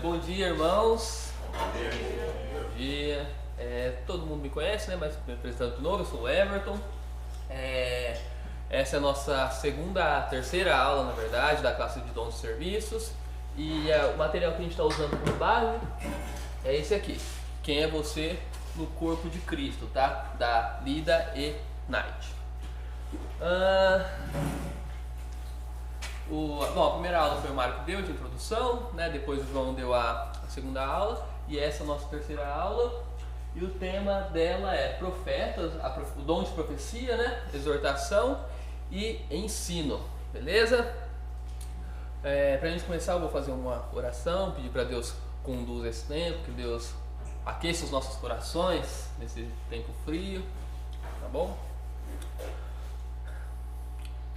Bom dia, irmãos. Bom dia. Todo mundo me conhece, né? Mas me apresentando de novo, eu sou o Everton. Essa é a nossa terceira aula, na verdade, da classe de dons e serviços. E o material que a gente está usando como base é esse aqui. Quem é você no corpo de Cristo, tá? Da Lida e Knight. A primeira aula foi o Mário que deu de introdução, né? Depois o João deu a segunda aula, e essa é a nossa terceira aula. E o tema dela é profetas, o dom de profecia, né? Exortação e ensino, beleza? Para a gente começar, eu vou fazer uma oração, pedir para Deus conduzir esse tempo, que Deus aqueça os nossos corações nesse tempo frio, tá bom?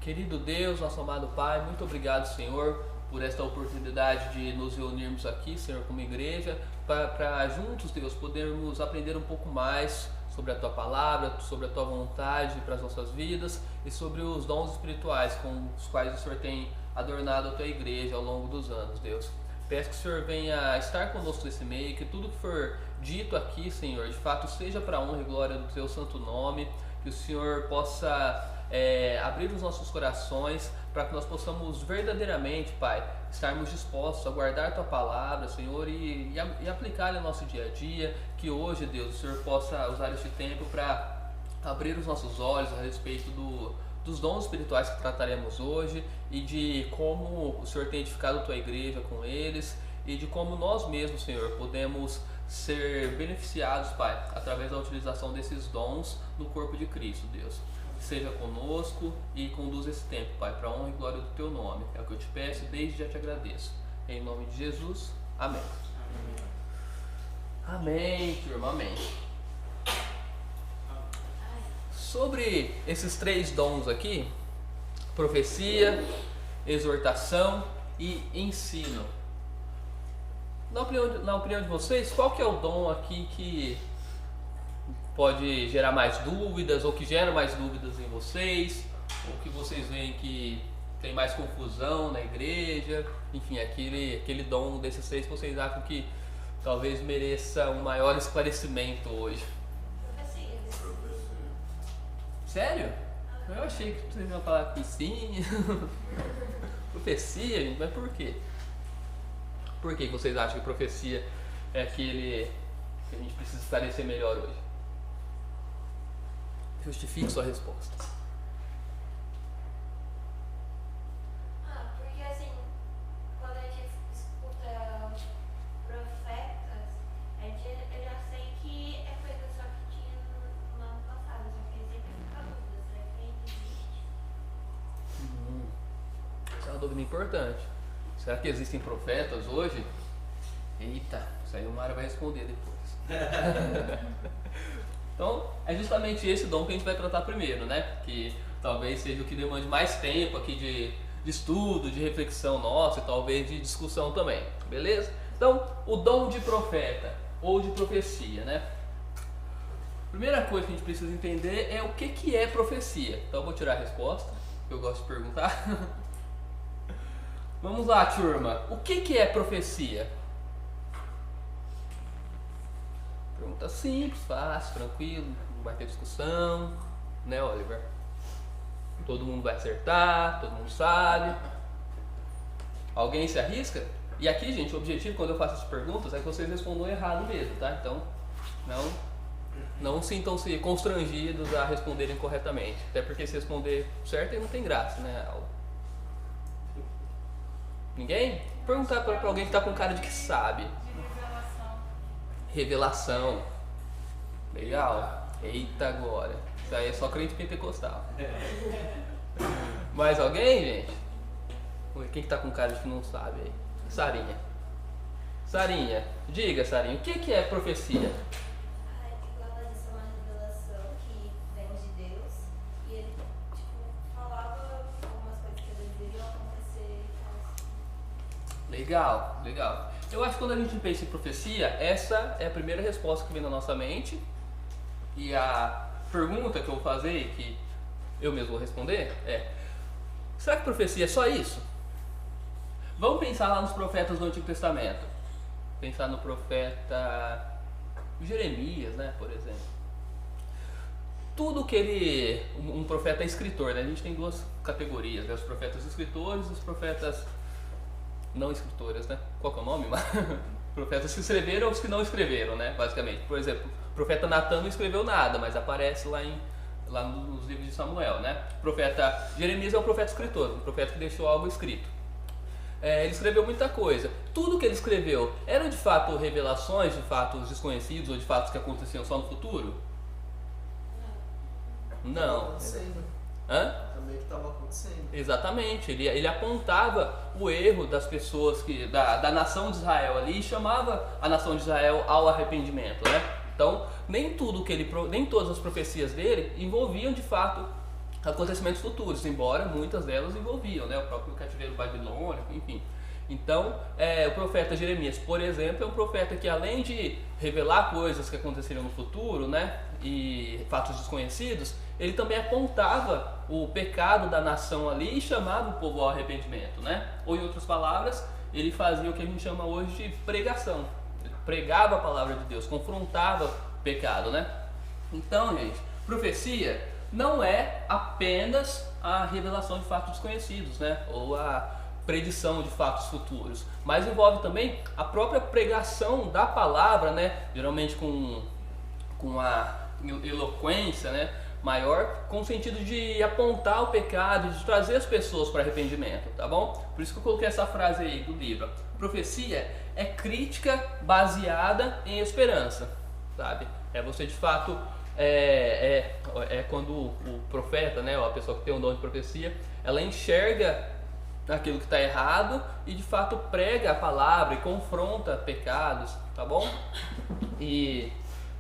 Querido Deus, nosso amado Pai, muito obrigado, Senhor, por esta oportunidade de nos reunirmos aqui, Senhor, como igreja, para juntos, Deus, podermos aprender um pouco mais sobre a Tua Palavra, sobre a Tua vontade para as nossas vidas e sobre os dons espirituais com os quais o Senhor tem adornado a Tua igreja ao longo dos anos, Deus. Peço que o Senhor venha estar conosco nesse meio, que tudo que for dito aqui, Senhor, de fato seja para a honra e glória do Teu santo nome, que o Senhor possa abrir os nossos corações para que nós possamos verdadeiramente, Pai, estarmos dispostos a guardar Tua Palavra, Senhor, e aplicar no nosso dia a dia, que hoje, Deus, o Senhor possa usar este tempo para abrir os nossos olhos a respeito dos dons espirituais que trataremos hoje e de como o Senhor tem edificado a Tua igreja com eles e de como nós mesmos, Senhor, podemos ser beneficiados, Pai, através da utilização desses dons no corpo de Cristo, Deus. Seja conosco e conduza esse tempo, Pai, para a honra e glória do Teu nome. É o que eu te peço e desde já te agradeço. Em nome de Jesus, amém. Amém, turma, amém. Sobre esses três dons aqui, profecia, exortação e ensino. Na opinião de vocês, qual que é o dom aqui que pode gerar mais dúvidas, ou que gera mais dúvidas em vocês, ou que vocês veem que tem mais confusão na igreja, enfim, aquele dom desses três que vocês acham que talvez mereça um maior esclarecimento hoje? Profecia. Sério? Eu achei que vocês iam falar que sim. Profecia, gente, mas por quê? Por que vocês acham que profecia é aquele que a gente precisa esclarecer melhor hoje? Justifique sua resposta. Porque assim, quando a gente escuta profetas, eu já sei que é coisa só que tinha no ano passado, só que sempre fica dúvida, será que ainda existe? Essa é uma dúvida importante. Será que existem profetas hoje? Eita, isso aí o Mário vai responder depois. Então, é justamente esse dom que a gente vai tratar primeiro, né? Que talvez seja o que demande mais tempo aqui de estudo, de reflexão nossa e talvez de discussão também, beleza? Então, o dom de profeta ou de profecia, né? Primeira coisa que a gente precisa entender é o que é profecia. Então, eu vou tirar a resposta, que eu gosto de perguntar. Vamos lá, turma. O que é profecia? Pergunta simples, fácil, tranquilo, não vai ter discussão, né, Oliver? Todo mundo vai acertar, todo mundo sabe. Alguém se arrisca? E aqui, gente, o objetivo quando eu faço essas perguntas é que vocês respondam errado mesmo, tá? Então, não sintam-se constrangidos a responderem corretamente. Até porque se responder certo aí não tem graça, né, a aula. Ninguém? Perguntar pra alguém que tá com cara de que sabe. Revelação. Legal. Eita glória. Isso aí é só crente pentecostal. Mais alguém, gente? Quem que tá com cara de que não sabe aí? Sarinha. Sarinha, diga, Sarinha, o que é profecia? Igual a isso é uma revelação que vem de Deus e ele falava algumas coisas que eles iriam acontecer e tal. Legal, legal. Eu acho que quando a gente pensa em profecia, essa é a primeira resposta que vem na nossa mente. E a pergunta que eu vou fazer e que eu mesmo vou responder é: será que profecia é só isso? Vamos pensar lá nos profetas do Antigo Testamento. pensar no profeta Jeremias, né, por exemplo. Tudo que ele... Um profeta é escritor, né? A gente tem duas categorias, né? Os profetas escritores e os profetas não escritores, né? Qual que é o nome? Profetas que escreveram ou os que não escreveram, né? Basicamente. Por exemplo, o profeta Natan não escreveu nada, mas aparece lá nos livros de Samuel, né? O profeta Jeremias é um profeta escritor, um profeta que deixou algo escrito. Ele escreveu muita coisa. Tudo que ele escreveu eram de fato revelações de fatos desconhecidos ou de fatos que aconteciam só no futuro? Não. Hã? Também que estava acontecendo. Exatamente, ele apontava o erro das pessoas, da nação de Israel ali, e chamava a nação de Israel ao arrependimento, né? Então, nem todas as profecias dele envolviam de fato acontecimentos futuros, embora muitas delas envolviam, né? O próprio cativeiro babilônico, enfim. Então, o profeta Jeremias, por exemplo, é um profeta que, além de revelar coisas que aconteceriam no futuro, né, e fatos desconhecidos, ele também apontava o pecado da nação ali e chamava o povo ao arrependimento, né? Ou, em outras palavras, ele fazia o que a gente chama hoje de pregação. Ele pregava a palavra de Deus, confrontava o pecado, né? Então, gente, profecia não é apenas a revelação de fatos desconhecidos, né? Ou a predição de fatos futuros, mas envolve também a própria pregação da palavra, né? Geralmente com a eloquência, né, maior, com o sentido de apontar o pecado, de trazer as pessoas para arrependimento, tá bom? Por isso que eu coloquei essa frase aí do livro. Profecia é crítica baseada em esperança, sabe? É você de fato quando o profeta, né, ou a pessoa que tem o dom de profecia, ela enxerga aquilo que está errado e de fato prega a palavra e confronta pecados, tá bom? E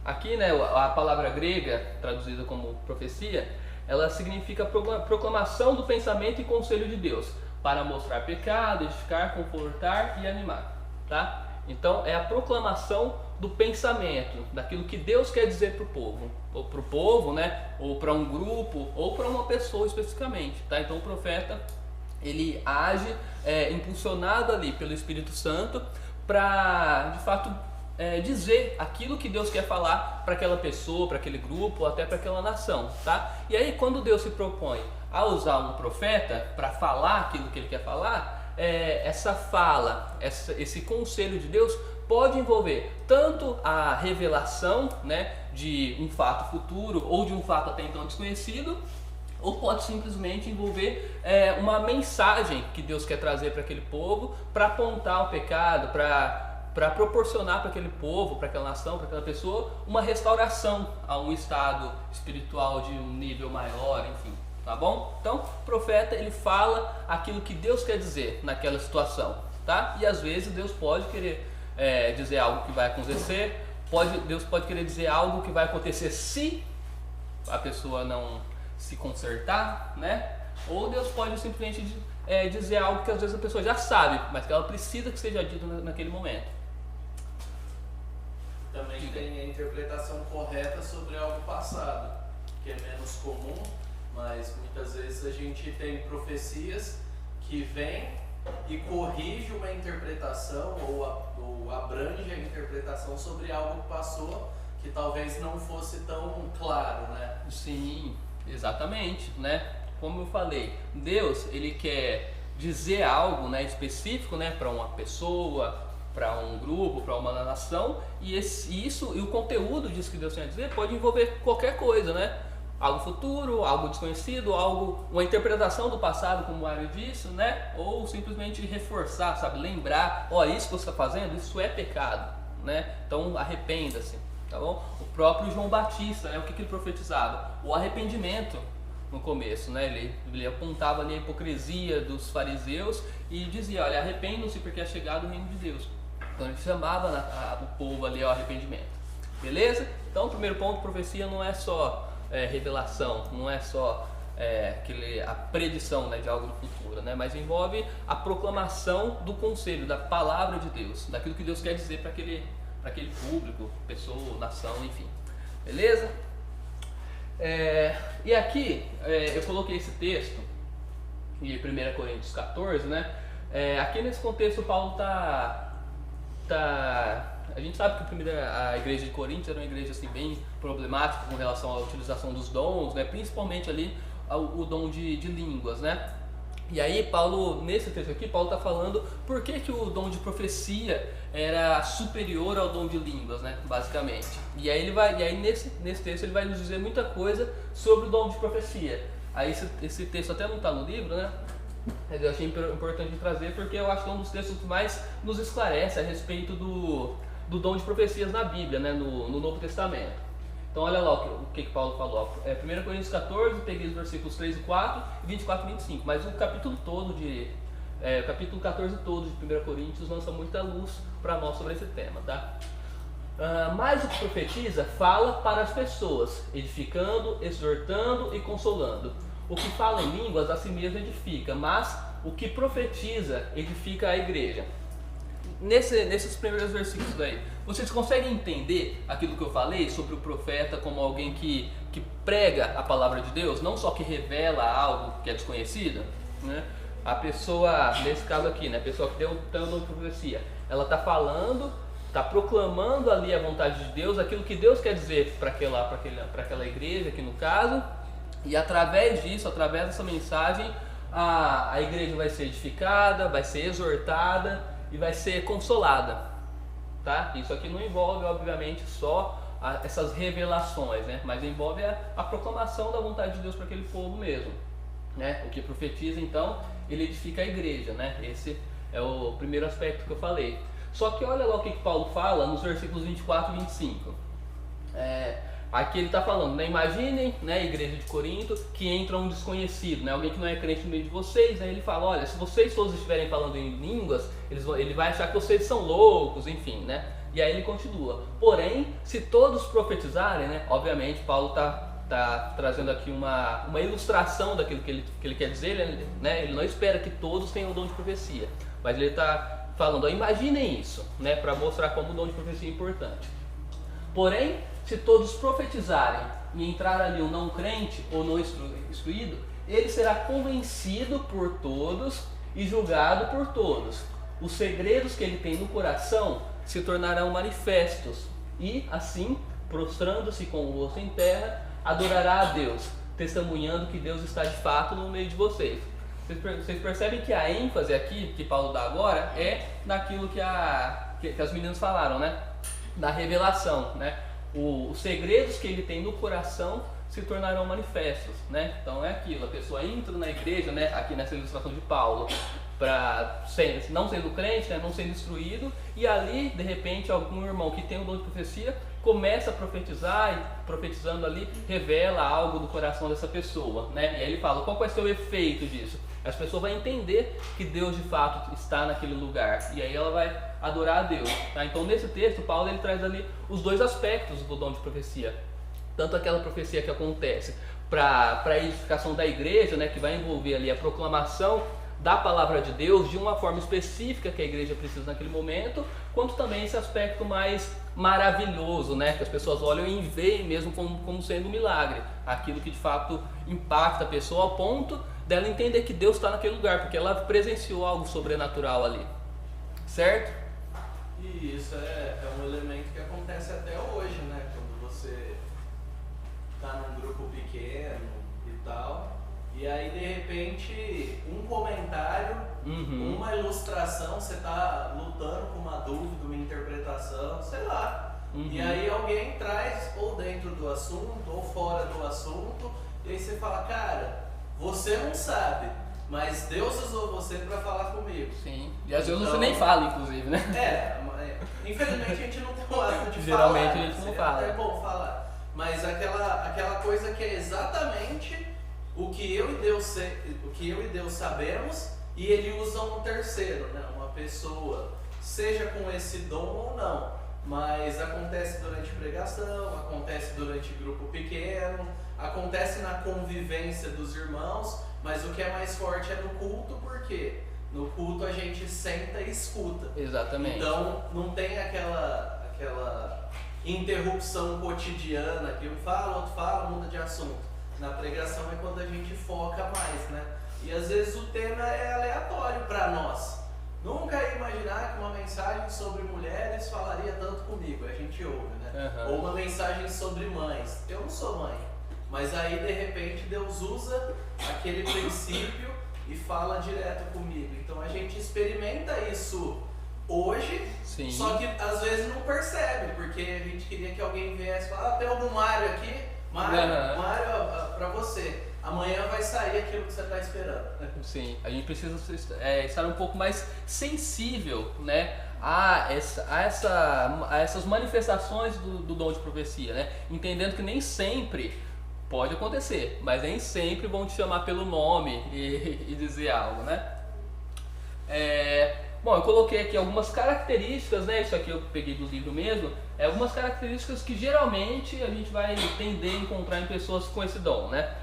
aqui, né, a palavra grega, traduzida como profecia, ela significa proclamação do pensamento e conselho de Deus, para mostrar pecado, edificar, confortar e animar, tá? Então, é a proclamação do pensamento, daquilo que Deus quer dizer para o povo, ou para o povo, né, ou para um grupo, ou para uma pessoa especificamente, tá? Então, o profeta, ele age impulsionado ali pelo Espírito Santo para, de fato, dizer aquilo que Deus quer falar para aquela pessoa, para aquele grupo, ou até para aquela nação, tá? E aí, quando Deus se propõe a usar um profeta para falar aquilo que ele quer falar, essa fala, esse conselho de Deus pode envolver tanto a revelação, né, de um fato futuro ou de um fato até então desconhecido, ou pode simplesmente envolver uma mensagem que Deus quer trazer para aquele povo, para apontar o pecado, para proporcionar para aquele povo, para aquela nação, para aquela pessoa, uma restauração a um estado espiritual de um nível maior, enfim, tá bom? Então, o profeta, ele fala aquilo que Deus quer dizer naquela situação, tá? E às vezes Deus pode querer dizer algo que vai acontecer, Deus pode querer dizer algo que vai acontecer se a pessoa não se consertar, né? Ou Deus pode simplesmente dizer algo que às vezes a pessoa já sabe, mas que ela precisa que seja dito naquele momento. Também tem a interpretação correta sobre algo passado, que é menos comum, mas muitas vezes a gente tem profecias que vêm e corrige uma interpretação ou abrange a interpretação sobre algo que passou que talvez não fosse tão claro, né? Sim, exatamente, né? Como eu falei, Deus, ele quer dizer algo, né, específico, né, para uma pessoa, para um grupo, para uma nação, e o conteúdo disso que Deus tem a dizer pode envolver qualquer coisa, né? Algo futuro, algo desconhecido, uma interpretação do passado, como o Mário disse, né? Ou simplesmente reforçar, sabe? Lembrar, isso que você está fazendo, isso é pecado, né? Então arrependa-se, tá bom? O próprio João Batista, né? O que ele profetizava? O arrependimento no começo, né? Ele apontava ali a hipocrisia dos fariseus e dizia, olha, arrependam-se porque é chegado o reino de Deus. Então ele chamava o povo ali ao arrependimento, beleza? Então o primeiro ponto, profecia não é só revelação, não é só a predição, né, de algo do futuro, né, mas envolve a proclamação do conselho, da palavra de Deus, daquilo que Deus quer dizer para aquele público, pessoa, nação, enfim, beleza? E aqui eu coloquei esse texto em 1 Coríntios 14, né? Aqui nesse contexto Paulo está a gente sabe que a igreja de Corinto era uma igreja assim, bem problemática com relação à utilização dos dons, né? Principalmente ali o dom de línguas, né? E aí Paulo, nesse texto aqui, Paulo está falando por que o dom de profecia era superior ao dom de línguas, né? Basicamente. E aí nesse texto ele vai nos dizer muita coisa sobre o dom de profecia. Aí esse texto até não está no livro, né? Mas eu achei importante trazer porque eu acho que é um dos textos que mais nos esclarece a respeito do dom de profecias na Bíblia, né? No Novo Testamento. Então olha lá o que Paulo falou. 1 Coríntios 14, peguei os versículos 3 e 4, 24 e 25. Mas o capítulo todo o capítulo 14 todo de 1 Coríntios lança muita luz para nós sobre esse tema, tá? Mas o que profetiza fala para as pessoas, edificando, exortando e consolando. O que fala em línguas a si mesmo edifica, mas o que profetiza edifica a igreja. Nesses primeiros versículos aí, vocês conseguem entender aquilo que eu falei sobre o profeta como alguém que prega a palavra de Deus, não só que revela algo que é desconhecido, né? A pessoa, nesse caso aqui, né, a pessoa que tem o dom de profecia, ela está falando, está proclamando ali a vontade de Deus, aquilo que Deus quer dizer para aquela igreja aqui no caso, e através disso, através dessa mensagem, a igreja vai ser edificada, vai ser exortada e vai ser consolada, tá? Isso aqui não envolve, obviamente, só essas revelações, né? Mas envolve a proclamação da vontade de Deus para aquele povo mesmo, né? O que profetiza, então, ele edifica a igreja, né? Esse é o primeiro aspecto que eu falei. Só que olha lá o que Paulo fala nos versículos 24 e 25. Aqui ele está falando, né? Imaginem, né, a igreja de Corinto, que entra um desconhecido, né? Alguém que não é crente no meio de vocês, né? Ele fala, olha, se vocês todos estiverem falando em línguas, ele vai achar que vocês são loucos, enfim, né? E aí ele continua, porém, se todos profetizarem, né? Obviamente Paulo está trazendo aqui uma ilustração daquilo que ele quer dizer, né? Ele não espera que todos tenham o dom de profecia, mas ele está falando, ó, imaginem isso, né? Para mostrar como o dom de profecia é importante. Porém, se todos profetizarem e entrar ali um não crente ou não instruído, ele será convencido por todos e julgado por todos. Os segredos que ele tem no coração se tornarão manifestos e, assim, prostrando-se com o rosto em terra, adorará a Deus, testemunhando que Deus está de fato no meio de vocês. Vocês percebem que a ênfase aqui que Paulo dá agora é naquilo que as meninas falaram, né? Da revelação, né? Os segredos que ele tem no coração se tornarão manifestos, né? Então é aquilo, a pessoa entra na igreja, né? Aqui nessa ilustração de Paulo, não sendo crente, né? Não sendo instruído, e ali, de repente, algum irmão que tem o dom de profecia começa a profetizar, e profetizando ali, revela algo do coração dessa pessoa, né? E aí ele fala, qual vai ser o efeito disso? As pessoas vão entender que Deus de fato está naquele lugar, e aí ela vai adorar a Deus, tá? Então nesse texto Paulo ele traz ali os dois aspectos do dom de profecia, tanto aquela profecia que acontece para a edificação da igreja, né, que vai envolver ali a proclamação da palavra de Deus de uma forma específica que a igreja precisa naquele momento, quanto também esse aspecto mais maravilhoso, né, que as pessoas olham e veem mesmo como sendo um milagre, aquilo que de fato impacta a pessoa ao ponto dela entender que Deus está naquele lugar, porque ela presenciou algo sobrenatural ali, certo? E isso é um elemento que acontece até hoje, né? Quando você está num grupo pequeno e tal, e aí de repente um comentário, uma ilustração, você está lutando com uma dúvida, uma interpretação, sei lá. E aí alguém traz ou dentro do assunto ou fora do assunto, e aí você fala, cara, você não sabe, mas Deus usou você para falar comigo. Sim, e às vezes você nem fala, inclusive, né? Infelizmente a gente não tem o hábito de Geralmente falar. a gente não fala. É bom falar, mas aquela coisa que é exatamente o que eu e Deus sabemos, e ele usa um terceiro, né? Uma pessoa, seja com esse dom ou não, mas acontece durante pregação, acontece durante grupo pequeno, acontece na convivência dos irmãos, mas o que é mais forte é no culto, porque no culto a gente senta e escuta. Exatamente. Então não tem aquela interrupção cotidiana que um fala, outro fala, muda de assunto. Na pregação é quando a gente foca mais, né? E às vezes o tema é aleatório para nós, Nunca ia imaginar que uma mensagem sobre mulheres falaria tanto comigo. A gente ouve, né? Uhum. Ou uma mensagem sobre mães. Eu não sou mãe. Mas aí, de repente, Deus usa aquele princípio e fala direto comigo. Então, a gente experimenta isso hoje, Sim. só que às vezes não percebe, porque a gente queria que alguém viesse e falasse, tem algum Mário aqui? Mário, pra você. Amanhã vai sair aquilo que você está esperando. Sim, a gente precisa estar um pouco mais sensível, né, a essas manifestações do dom de profecia, né? Entendendo que nem sempre pode acontecer, mas nem sempre vão te chamar pelo nome e dizer algo, né? Bom, eu coloquei aqui algumas características, né? Isso aqui eu peguei do livro mesmo. Algumas características que geralmente a gente vai tender a encontrar em pessoas com esse dom, né?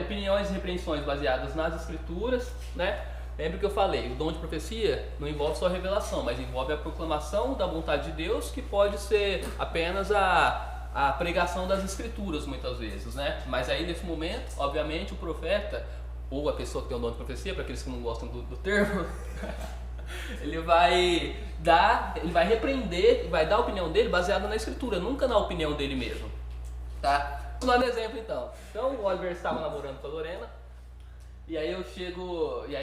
Opiniões e repreensões baseadas nas escrituras, né? Lembra que eu falei, o dom de profecia não envolve só a revelação, mas envolve a proclamação da vontade de Deus, que pode ser apenas a pregação das escrituras muitas vezes, né? Mas aí nesse momento, obviamente, o profeta ou a pessoa que tem o dom de profecia, para aqueles que não gostam do termo, ele vai repreender e vai dar a opinião dele baseada na escritura, nunca na opinião dele mesmo, tá? Vamos lá no exemplo então. Então o Oliver estava namorando com a Lorena, e aí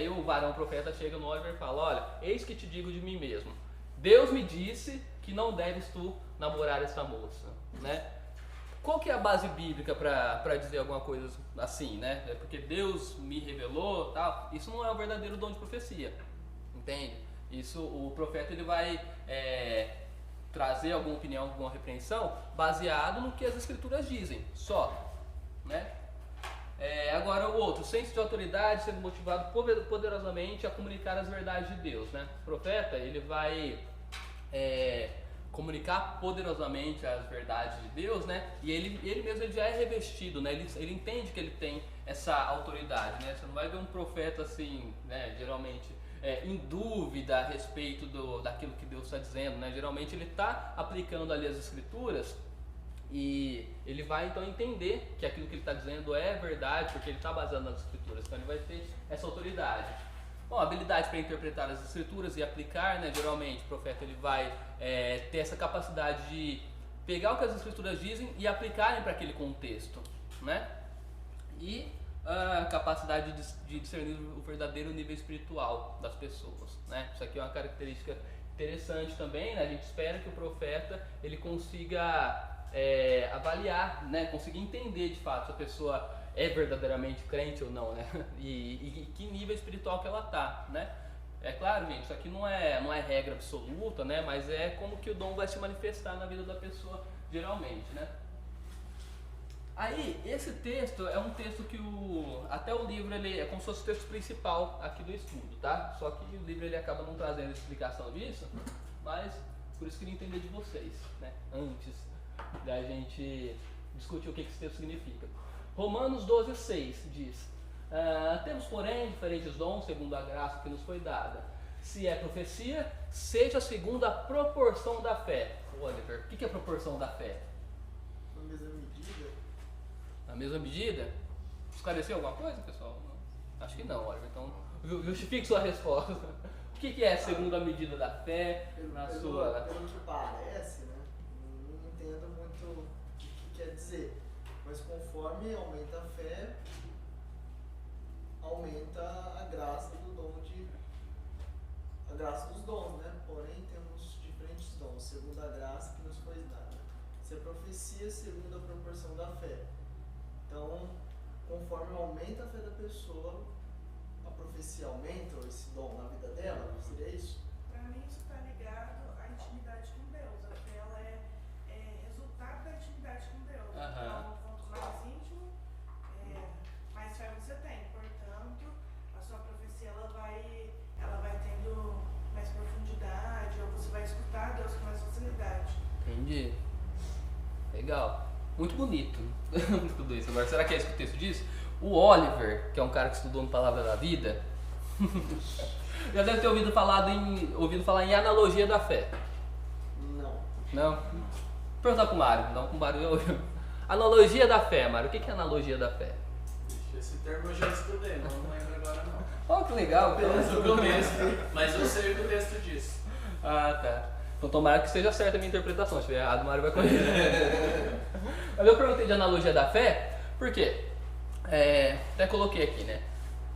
o varão profeta chega no Oliver e fala: olha, eis que te digo de mim mesmo, Deus me disse que não deves tu namorar essa moça, né? Qual que é a base bíblica para dizer alguma coisa assim, né? É porque Deus me revelou, tal. Isso não é o verdadeiro dom de profecia, entende? Isso, o profeta ele vai trazer alguma opinião, alguma repreensão baseado no que as escrituras dizem, só, né? Agora o outro, senso de autoridade, sendo motivado poderosamente a comunicar as verdades de Deus, né? O profeta ele vai comunicar poderosamente as verdades de Deus, né? E ele mesmo ele já é revestido, né? Ele entende que ele tem essa autoridade, né? Você não vai ver um profeta assim, né? Geralmente em dúvida a respeito daquilo que Deus está dizendo, né? Geralmente ele está aplicando ali as escrituras e ele vai então entender que aquilo que ele está dizendo é verdade, porque ele está baseado nas escrituras, então ele vai ter essa autoridade. Bom, habilidade para interpretar as escrituras e aplicar, né? Geralmente o profeta ele vai ter essa capacidade de pegar o que as escrituras dizem e aplicarem para aquele contexto, né? E a capacidade de discernir o verdadeiro nível espiritual das pessoas, né? Isso aqui é uma característica interessante também, né? A gente espera que o profeta ele consiga avaliar, né? Conseguir entender de fato se a pessoa é verdadeiramente crente ou não, né? E que nível espiritual que ela tá, né? É claro, gente, isso aqui não é regra absoluta, né? Mas é como que o dom vai se manifestar na vida da pessoa geralmente, né? Aí, esse texto é um texto que até o livro ele é como se fosse o texto principal aqui do estudo, tá? Só que o livro ele acaba não trazendo explicação disso, mas por isso que eu queria entender de vocês, né? Antes da gente discutir o que esse texto significa. Romanos 12:6 diz: temos, porém, diferentes dons segundo a graça que nos foi dada. Se é profecia, seja segundo a proporção da fé. Oliver, o que é proporção da fé? Na mesma medida. Na mesma medida? Esclareceu alguma coisa, pessoal? Não. Acho que não, Oliver. Então, justifique sua resposta. O que é segundo a medida da fé? Pelo que parece, né? Não entendo muito o que quer dizer. Mas conforme aumenta a fé, aumenta a graça do dom a graça dos dons, né? Porém, temos diferentes dons, segundo a graça que nos foi dada. Se a profecia, segundo a proporção da fé. Então, conforme aumenta a fé da pessoa, a profecia aumenta, ou esse dom na vida dela, seria isso? Para mim, isso está ligado à intimidade com Deus. A fé ela é resultado da intimidade com Deus. Então, quanto mais íntimo, mais fé você tem. Portanto, a sua profecia ela vai tendo mais profundidade, ou você vai escutar Deus com mais facilidade. Entendi. Legal. Muito bonito tudo isso. Agora, será que é isso que o texto diz? O Oliver, que é um cara que estudou no Palavra da Vida, já deve ter ouvido falar em analogia da fé. Não. Não? Vou perguntar pro Mário. Não, com o Mário eu... Analogia da fé, Mário. O que é analogia da fé? Esse termo eu já estudei, não lembro agora não. Ó, que legal. Mas o começo, mas eu sei o que o texto diz. Ah, tá. Então tomara que seja certa a minha interpretação. Se estiver errado, o Mário vai corrigir. Mas eu perguntei de analogia da fé, por quê? Até coloquei aqui, né?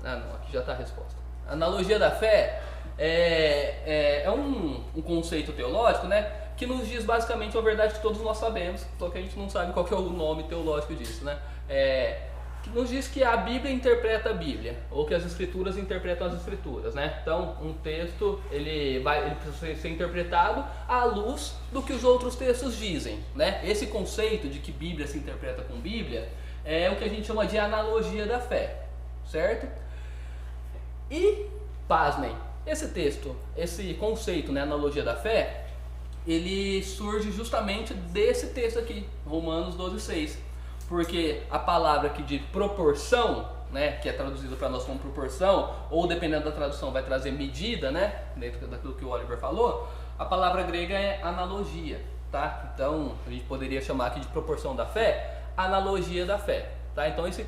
Ah, não, aqui já está a resposta. Analogia da fé é um conceito teológico, né? Que nos diz basicamente uma verdade que todos nós sabemos, só que a gente não sabe qual que é o nome teológico disso, né? Que nos diz que a Bíblia interpreta a Bíblia, ou que as Escrituras interpretam as Escrituras, né? Então, um texto, ele precisa ser interpretado à luz do que os outros textos dizem, né? Esse conceito de que Bíblia se interpreta com Bíblia é o que a gente chama de analogia da fé, certo? E, pasmem, esse conceito, né, analogia da fé, ele surge justamente desse texto aqui, Romanos 12:6. Porque a palavra aqui de proporção, né, que é traduzida para nós como proporção, ou dependendo da tradução vai trazer medida, né, dentro daquilo que o Oliver falou, a palavra grega é analogia, tá? Então a gente poderia chamar aqui de proporção da fé, analogia da fé, tá? Então esse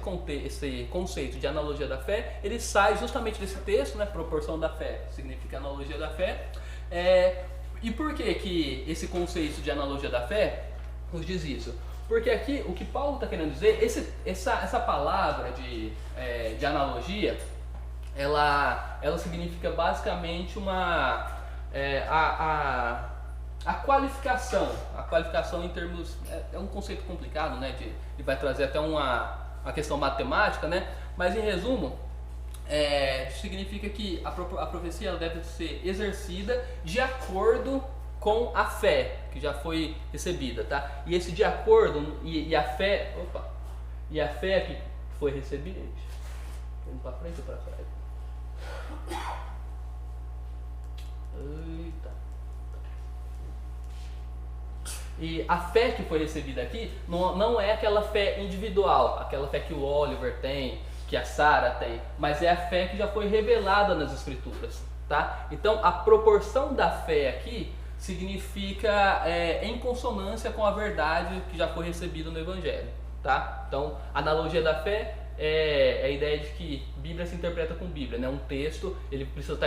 conceito de analogia da fé, ele sai justamente desse texto, né, proporção da fé significa analogia da fé. E por que esse conceito de analogia da fé nos diz isso? Porque aqui o que Paulo está querendo dizer, essa palavra de analogia, ela significa basicamente a qualificação em termos, é um conceito complicado, né? Ele vai trazer até uma questão matemática, né? Mas em resumo, significa que a profecia ela deve ser exercida de acordo com a fé que já foi recebida, tá? E esse de acordo e a fé que foi recebida, indo para frente ou para trás? Eita. E a fé que foi recebida aqui não é aquela fé individual, aquela fé que o Oliver tem, que a Sara tem, mas é a fé que já foi revelada nas Escrituras, tá? Então a proporção da fé aqui significa em consonância com a verdade que já foi recebida no Evangelho, tá? Então, a analogia da fé é a ideia de que Bíblia se interpreta com Bíblia, né? Um texto ele precisa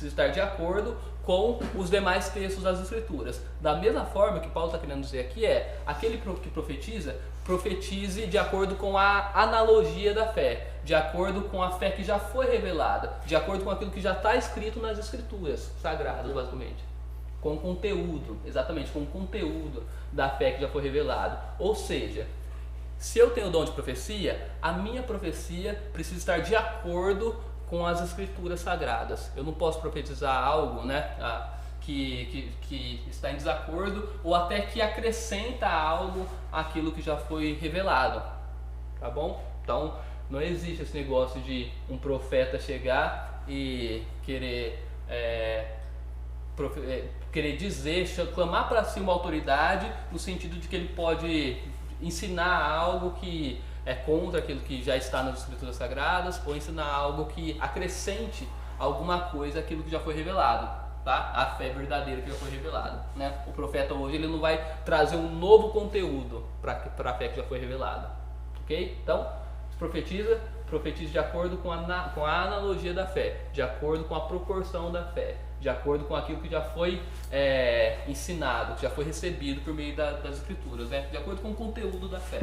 estar de acordo com os demais textos das Escrituras. Da mesma forma que Paulo está querendo dizer aqui aquele que profetize de acordo com a analogia da fé, de acordo com a fé que já foi revelada, de acordo com aquilo que já está escrito nas Escrituras sagradas, basicamente. Com o conteúdo, exatamente, com o conteúdo da fé que já foi revelado. Ou seja, se eu tenho o dom de profecia, a minha profecia precisa estar de acordo com as Escrituras sagradas. Eu não posso profetizar algo, né, que está em desacordo ou até que acrescenta algo àquilo que já foi revelado, tá bom? Então, não existe esse negócio de um profeta chegar e querer dizer, clamar para si uma autoridade no sentido de que ele pode ensinar algo que é contra aquilo que já está nas Escrituras Sagradas ou ensinar algo que acrescente alguma coisa àquilo que já foi revelado, tá? A fé verdadeira que já foi revelada, né? O profeta hoje ele não vai trazer um novo conteúdo para a fé que já foi revelada, ok? Então, profetize de acordo com a analogia da fé, de acordo com a proporção da fé, de acordo com aquilo que já foi ensinado, que já foi recebido por meio das Escrituras, né? De acordo com o conteúdo da fé.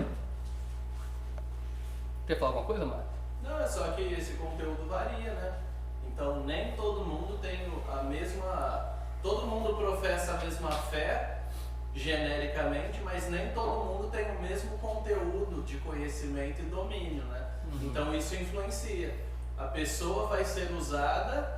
Quer falar alguma coisa, Mário? Não, é só que esse conteúdo varia, né? Então nem todo mundo tem a mesma... Todo mundo professa a mesma fé, genericamente, mas nem todo mundo tem o mesmo conteúdo de conhecimento e domínio, né? Então isso influencia. A pessoa vai ser usada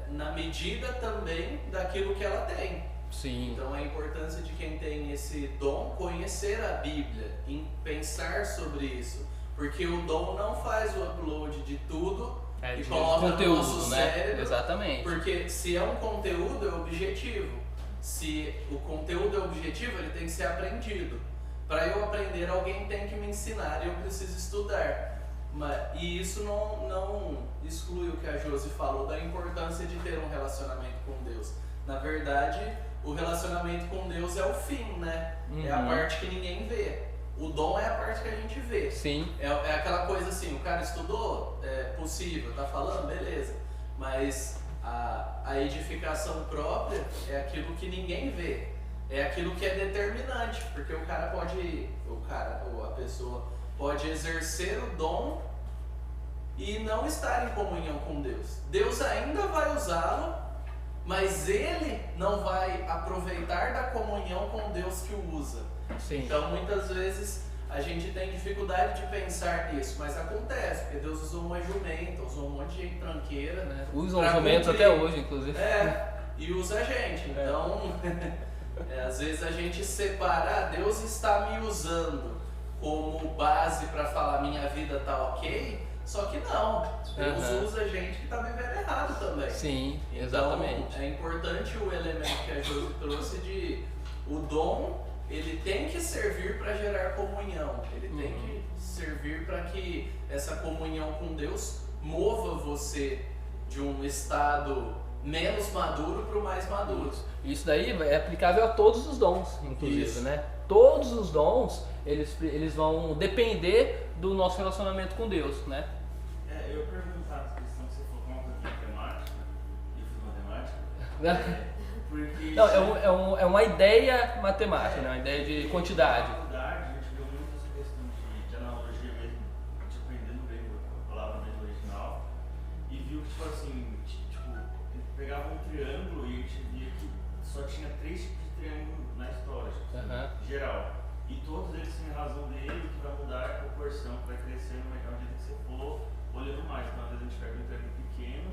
na medida também daquilo que ela tem. Sim. Então a importância de quem tem esse dom conhecer a Bíblia, em pensar sobre isso, porque o dom não faz o upload de tudo e coloca no nosso cérebro, exatamente. Porque se é um conteúdo, é objetivo. Se o conteúdo é objetivo, ele tem que ser aprendido. Para eu aprender, alguém tem que me ensinar e eu preciso estudar. E isso não exclui o que a Josi falou da importância de ter um relacionamento com Deus. Na verdade, o relacionamento com Deus é o fim, né? É a parte que ninguém vê. O dom é a parte que a gente vê. Sim. É aquela coisa assim, o cara estudou, é possível, tá falando, beleza. Mas a edificação própria é aquilo que ninguém vê. É aquilo que é determinante, porque o cara pode, ou a pessoa pode exercer o dom e não estar em comunhão com Deus. Deus ainda vai usá-lo, mas ele não vai aproveitar da comunhão com Deus que o usa. Sim. Então muitas vezes a gente tem dificuldade de pensar nisso, mas acontece, porque Deus usou uma jumenta, usou um monte de gente tranqueira. Usam os jumentos até hoje, inclusive. E usa a gente. Então, às vezes a gente separa, Deus está me usando como base para falar minha vida tá ok, só que não. Deus usa gente que está vivendo errado também. Sim, então, exatamente. É importante o elemento que a Josi trouxe de o dom, ele tem que servir para gerar comunhão. Ele tem que servir para que essa comunhão com Deus mova você de um estado menos maduro para o mais maduro. Isso daí é aplicável a todos os dons, inclusive, né? Todos os dons, eles vão depender do nosso relacionamento com Deus, né? Eu ia perguntar a questão que você falou uma coisa de matemática, eu fiz matemática, porque... Não, é uma ideia matemática, né? Uma ideia de quantidade. Na faculdade, a gente viu muito essa questão de analogia mesmo, a gente aprendendo bem a palavra mesmo original, e viu que, tipo assim, pegava um triângulo e a gente via que só tinha 3 tipos de triângulo na história, tipo, geral. E todos eles têm razão dele, que vai mudar a proporção, que vai crescer no mercado à medida que você for olhando mais. Então, às vezes a gente pega um triângulo pequeno,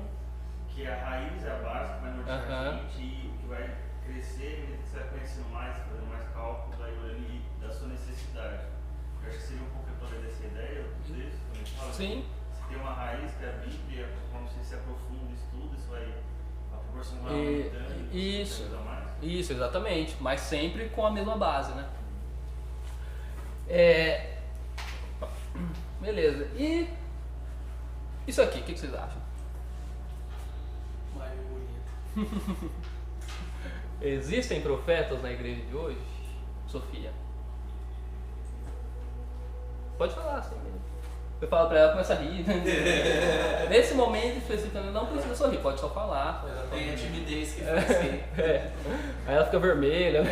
que é a raiz, é a base, que vai nortear a gente, e o que vai crescer, à medida que você vai conhecendo mais, fazendo mais cálculo, vai olhando e da sua necessidade. Eu acho que seria um pouco toda dessa ideia, disso, como a gente fala. Sim. Se tem uma raiz, que é a Bíblia, quando você se aprofunda o estudo, isso vai... a proporção vai aumentando, isso. Você mais. Isso, exatamente, mas sempre com a mesma base, né? Beleza, e isso aqui, o que vocês acham? Mais bonito. Existem profetas na igreja de hoje? Sofia? Pode falar, assim. Eu falo pra ela, começa a rir. Nesse momento especificamente, não precisa sorrir, pode só falar. Tem a timidez que faz rir. Aí ela fica vermelha.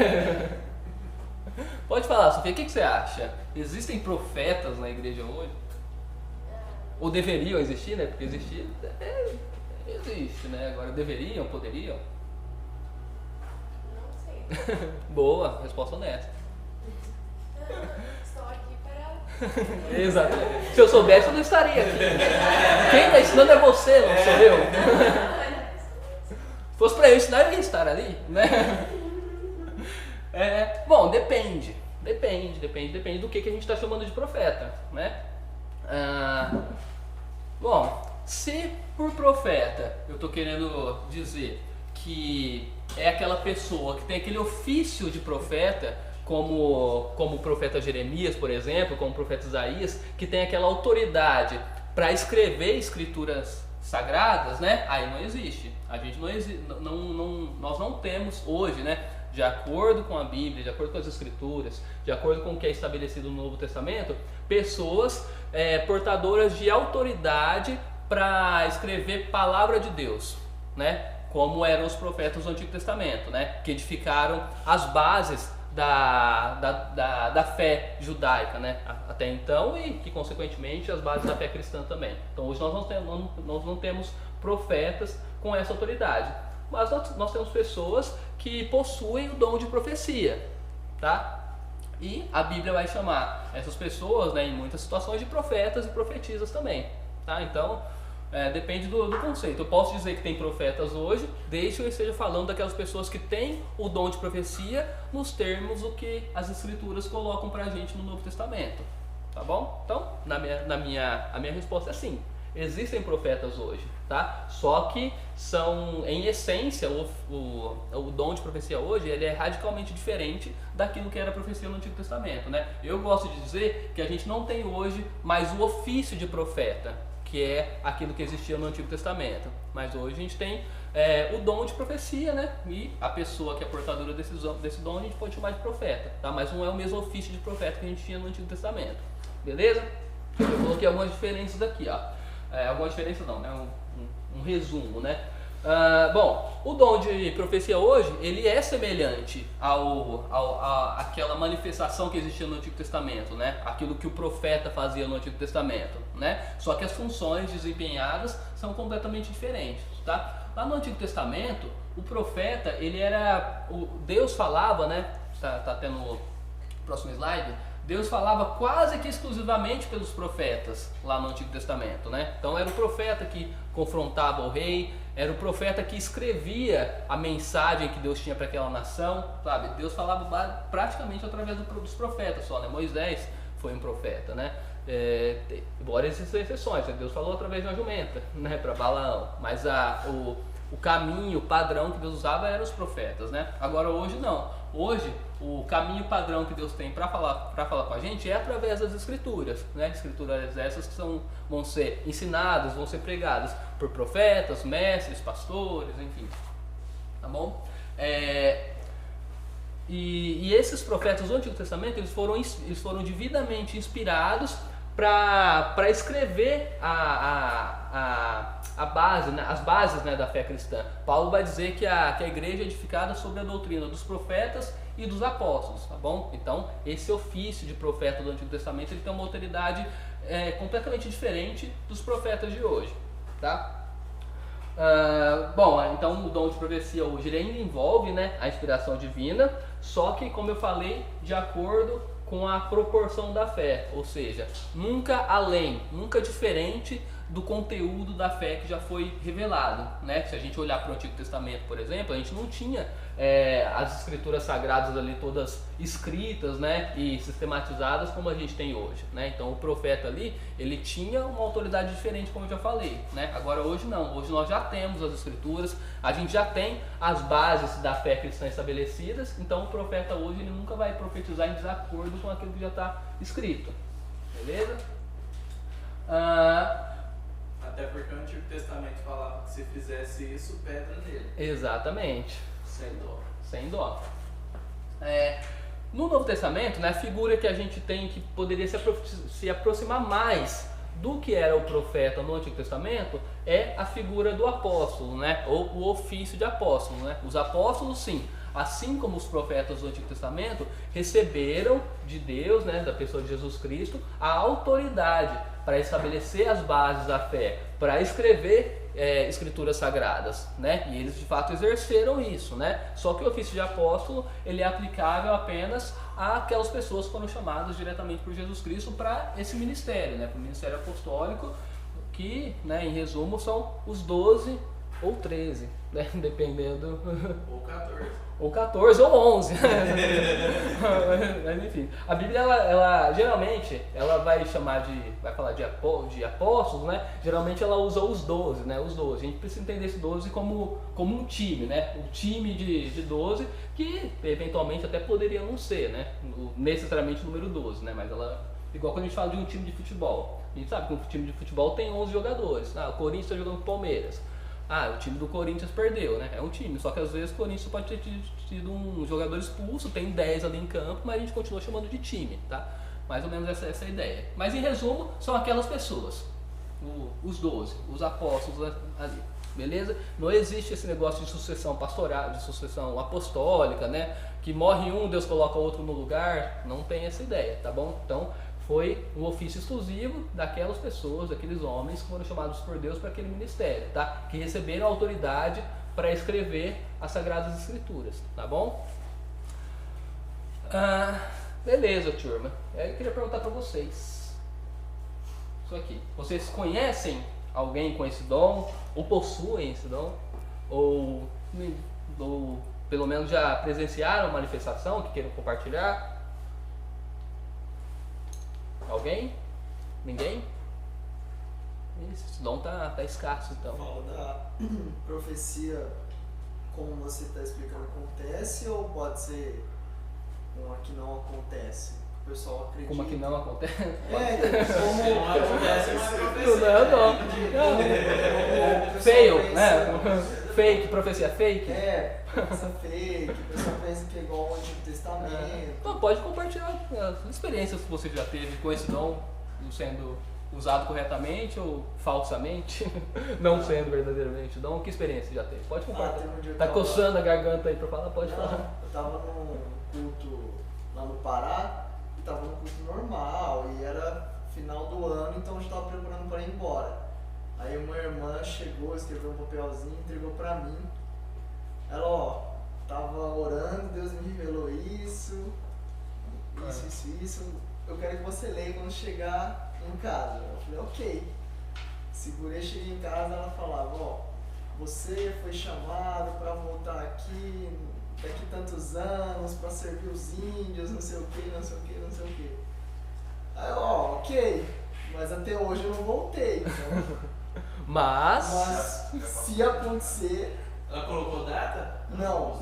Pode falar, Sofia, o que você acha? Existem profetas na igreja hoje? Ou deveriam existir, né? Porque existir existe, né? Agora deveriam, poderiam? Não sei. Boa, resposta honesta. Estou aqui para... Exato. Se eu soubesse, eu não estaria aqui. Quem está ensinando é você, não sou eu. Se fosse para eu ensinar, eu ia estar ali, né? Bom, depende do que a gente está chamando de profeta, né? Bom, se por profeta eu estou querendo dizer que é aquela pessoa que tem aquele ofício de profeta, como o profeta Jeremias, por exemplo, como o profeta Isaías, que tem aquela autoridade para escrever escrituras sagradas, né? Aí não existe. A gente nós não temos hoje, né? De acordo com a Bíblia, de acordo com as Escrituras, de acordo com o que é estabelecido no Novo Testamento, pessoas portadoras de autoridade para escrever palavra de Deus, né? Como eram os profetas do Antigo Testamento, né? Que edificaram as bases da fé judaica, né? Até então, e que consequentemente as bases da fé cristã também. Então hoje nós não temos profetas com essa autoridade, mas nós temos pessoas que possuem o dom de profecia, tá? E a Bíblia vai chamar essas pessoas, né, em muitas situações, de profetas e profetisas também, tá? Então depende do conceito. Eu posso dizer que tem profetas hoje, desde que eu esteja falando daquelas pessoas que têm o dom de profecia nos termos do que as Escrituras colocam pra gente no Novo Testamento, tá bom? Então, a minha resposta é sim. Existem profetas hoje, tá? Só que são, em essência, o dom de profecia hoje, ele é radicalmente diferente daquilo que era profecia no Antigo Testamento, né? Eu gosto de dizer que a gente não tem hoje mais o ofício de profeta, que é aquilo que existia no Antigo Testamento. Mas hoje a gente tem o dom de profecia, né? E a pessoa que é portadora desse dom a gente pode chamar de profeta, tá? Mas não é o mesmo ofício de profeta que a gente tinha no Antigo Testamento, beleza? Eu coloquei algumas diferenças aqui, ó. Algumas diferenças não, né? Um resumo, né? Bom, o dom de profecia hoje, ele é semelhante àquela manifestação que existia no Antigo Testamento, né? Aquilo que o profeta fazia no Antigo Testamento, né? Só que as funções desempenhadas são completamente diferentes, tá? Lá no Antigo Testamento, o profeta, Deus falava, né? Tá até no próximo slide. Deus falava quase que exclusivamente pelos profetas lá no Antigo Testamento, né? Então era o profeta que confrontava o rei, era o profeta que escrevia a mensagem que Deus tinha para aquela nação, sabe? Deus falava praticamente através dos profetas só, né? Moisés foi um profeta, né? Embora existam exceções, né? Deus falou através de uma jumenta, né? Para Balaão, mas o caminho, o padrão que Deus usava eram os profetas, né? Agora hoje não. Hoje, o caminho padrão que Deus tem para falar com a gente é através das Escrituras, né? Escrituras essas que vão ser ensinadas, vão ser pregadas por profetas, mestres, pastores, enfim, tá bom? E esses profetas do Antigo Testamento, eles foram devidamente inspirados para escrever a base, né, as bases, né, da fé cristã. Paulo vai dizer que a igreja é edificada sobre a doutrina dos profetas e dos apóstolos, tá bom? Então, esse ofício de profeta do Antigo Testamento, ele tem uma autoridade completamente diferente dos profetas de hoje, tá? Bom, então o dom de profecia hoje ele ainda envolve, né, a inspiração divina, só que, como eu falei, de acordo com a proporção da fé, ou seja, nunca além, nunca diferente do conteúdo da fé que já foi revelado, né? Se a gente olhar para o Antigo Testamento, por exemplo, a gente não tinha as escrituras sagradas ali todas escritas, né, e sistematizadas como a gente tem hoje, né? Então o profeta ali, ele tinha uma autoridade diferente, como eu já falei, né? Agora hoje não, hoje nós já temos as escrituras, a gente já tem as bases da fé cristã estabelecidas, então o profeta hoje ele nunca vai profetizar em desacordo com aquilo que já está escrito, beleza? Até porque o Antigo Testamento falava que se fizesse isso, pedra nele. Exatamente. Sem dó. Sem dó. No Novo Testamento, né, a figura que a gente tem que poderia se aproximar mais do que era o profeta no Antigo Testamento é a figura do apóstolo, né, ou o ofício de apóstolo, né? Os apóstolos, sim, assim como os profetas do Antigo Testamento, receberam de Deus, né, da pessoa de Jesus Cristo, a autoridade para estabelecer as bases da fé, para escrever escrituras sagradas, né? E eles de fato exerceram isso, né? Só que o ofício de apóstolo ele é aplicável apenas àquelas pessoas que foram chamadas diretamente por Jesus Cristo para esse ministério, né? Para o ministério apostólico, que, né, em resumo, são os 12 ou 13, né? Dependendo. Ou 14. Ou 14 ou 11. Mas enfim, a Bíblia ela geralmente ela vai falar de apóstolos, né? Geralmente ela usa os 12, né? Os 12. A gente precisa entender esse 12 como um time, né? Um time de 12 que eventualmente até poderia não ser, né? Necessariamente o número 12, né? Mas ela, igual quando a gente fala de um time de futebol, a gente sabe que um time de futebol tem 11 jogadores. O Corinthians está jogando com o Palmeiras. O time do Corinthians perdeu, né? É um time, só que às vezes o Corinthians pode ter tido um jogador expulso, tem 10 ali em campo, mas a gente continua chamando de time, tá? Mais ou menos essa é a ideia. Mas em resumo, são aquelas pessoas, os 12, os apóstolos ali, beleza? Não existe esse negócio de sucessão pastoral, de sucessão apostólica, né? Que morre um, Deus coloca outro no lugar, não tem essa ideia, tá bom? Então, foi um ofício exclusivo daquelas pessoas, daqueles homens que foram chamados por Deus para aquele ministério, tá? Que receberam autoridade para escrever as Sagradas Escrituras, tá bom? Beleza, turma. Eu queria perguntar para vocês. Isso aqui. Vocês conhecem alguém com esse dom? Ou possuem esse dom? Ou pelo menos já presenciaram a manifestação que queiram compartilhar? Alguém? Ninguém? Esse dom tá escasso, então. Fala da profecia, como você está explicando, acontece ou pode ser uma que não acontece? O pessoal acredita. Como que não acontece? Como Não acontece, mas é profecia. Não. Feio, né? Fake, profecia fake? É, profecia fake, o pessoal pensa que é igual ao Antigo Testamento. Então pode compartilhar as experiências que você já teve com esse dom sendo usado corretamente ou falsamente, não sendo verdadeiramente dom. Que experiência você já teve? Pode compartilhar. Teve um dia que Tá eu coçando a garganta aí pra falar? Pode Não, falar. eu tava num culto lá no Pará, e tava num culto normal, e era final do ano, então eu já tava preparando para ir embora. Aí uma irmã chegou, escreveu um papelzinho, entregou pra mim. Ela, ó, tava orando, Deus me revelou isso, isso. Eu quero que você leia quando chegar em casa. Eu falei, ok. Segurei, cheguei em casa, ela falava, ó, você foi chamado para voltar aqui daqui tantos anos, para servir os índios, não sei o que. Aí eu, ó, ok, mas até hoje eu não voltei, então. Mas se acontecer, Ela colocou data? não.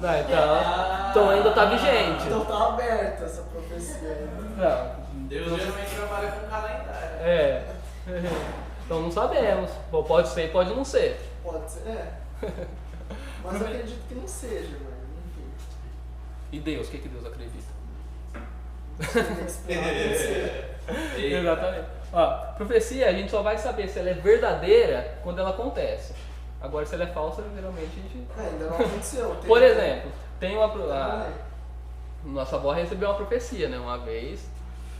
então ainda tá vigente. Então tá aberta essa profecia ainda. Não. Deus geralmente trabalha com calendário. É. Então não sabemos. Bom, pode ser e pode não ser. Pode ser, Mas eu acredito que não seja, mas enfim. E Deus, o que Deus acredita? Tem que esperar acontecer. Exatamente. Ó, profecia a gente só vai saber se ela é verdadeira quando ela acontece. Agora se ela é falsa, geralmente a gente... Ainda não aconteceu. Por exemplo, tem nossa avó recebeu uma profecia, né? Uma vez.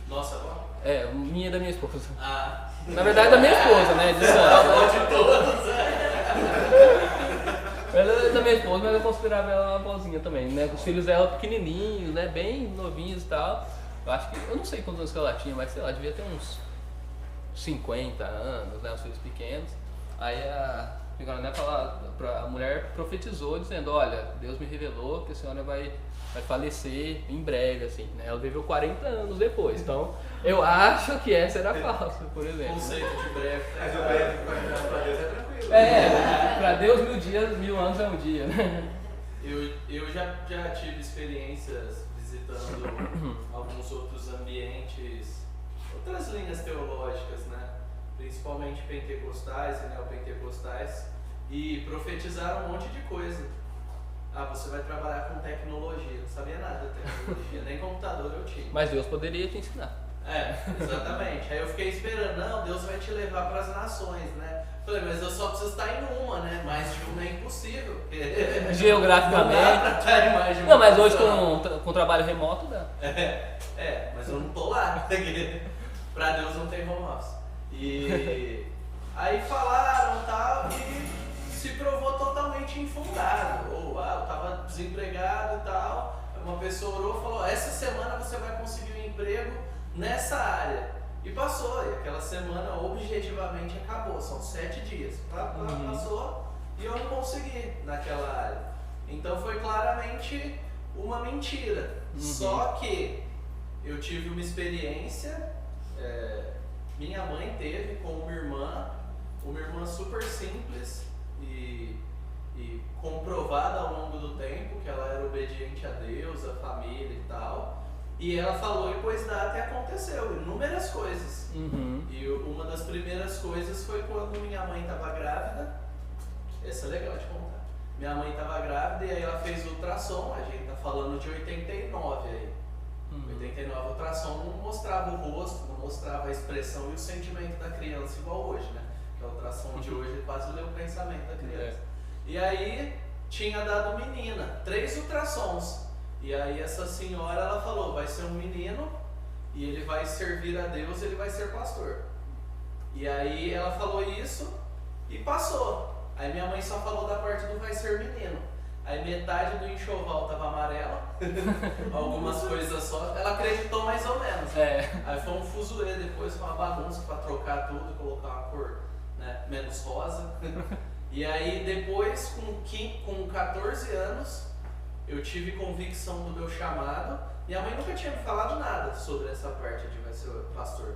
Nossa, avó? Minha e da minha esposa. Ah. Na verdade da minha esposa, né? De santo. De todos. Ela é da minha esposa, mas eu considerava ela uma avózinha também, né? Os filhos dela pequenininhos, né? Bem novinhos e tal. Eu não sei quantos anos que ela tinha, mas sei lá, devia ter uns 50 anos, né? Os filhos pequenos. Aí a mulher profetizou dizendo, olha, Deus me revelou que a senhora vai falecer em breve, assim, né? Ela viveu 40 anos depois, então eu acho que essa era falsa, por exemplo. Conceito de breve. Mas o breve pra Deus é tranquilo. Pra Deus 1000 anos é um dia, né? Eu já tive experiências visitando alguns outros ambientes, outras linhas teológicas, né? Principalmente pentecostais e neopentecostais, e profetizaram um monte de coisa. Você vai trabalhar com tecnologia. Eu não sabia nada da tecnologia, nem computador eu tinha. Mas Deus poderia te ensinar. Exatamente. Aí eu fiquei esperando, não, Deus vai te levar para as nações, né? Falei, mas eu só preciso estar em uma, né? Mais de uma é impossível. Geograficamente. Não dá pra estar em mais de uma. Não, mas hoje nação. com trabalho remoto dá. Mas eu não tô lá. Pra Deus não tem home office. E aí falaram tal e se provou totalmente infundado. Ou eu tava desempregado e tal. Uma pessoa orou e falou, essa semana você vai conseguir um emprego nessa área. E passou, e aquela semana objetivamente acabou, são 7 dias. Passou e eu não consegui naquela área. Então foi claramente uma mentira. Só que eu tive uma experiência, minha mãe teve com uma irmã super simples e comprovada ao longo do tempo que ela era obediente a Deus, a família e tal. E ela falou e pôs data e aconteceu, inúmeras coisas. E uma das primeiras coisas foi quando minha mãe estava grávida. Essa é legal de contar. Minha mãe estava grávida e aí ela fez ultrassom, a gente tá falando de 89 aí. 89, o ultrassom não mostrava o rosto, não mostrava a expressão e o sentimento da criança igual hoje, né? Que a ultrassom de hoje quase lê o pensamento da criança. E aí tinha dado menina, 3 ultrassons. E aí essa senhora, ela falou, vai ser um menino e ele vai servir a Deus, ele vai ser pastor. E aí ela falou isso e passou. Aí minha mãe só falou da parte do vai ser menino. Aí metade do enxoval tava amarela, algumas coisas só. Ela acreditou mais ou menos. Aí foi um fuzuê depois, uma bagunça para trocar tudo, colocar uma cor, né, menos rosa. E aí depois, com 14 anos, eu tive convicção do meu chamado. Minha mãe nunca tinha me falado nada sobre essa parte de vai ser pastor.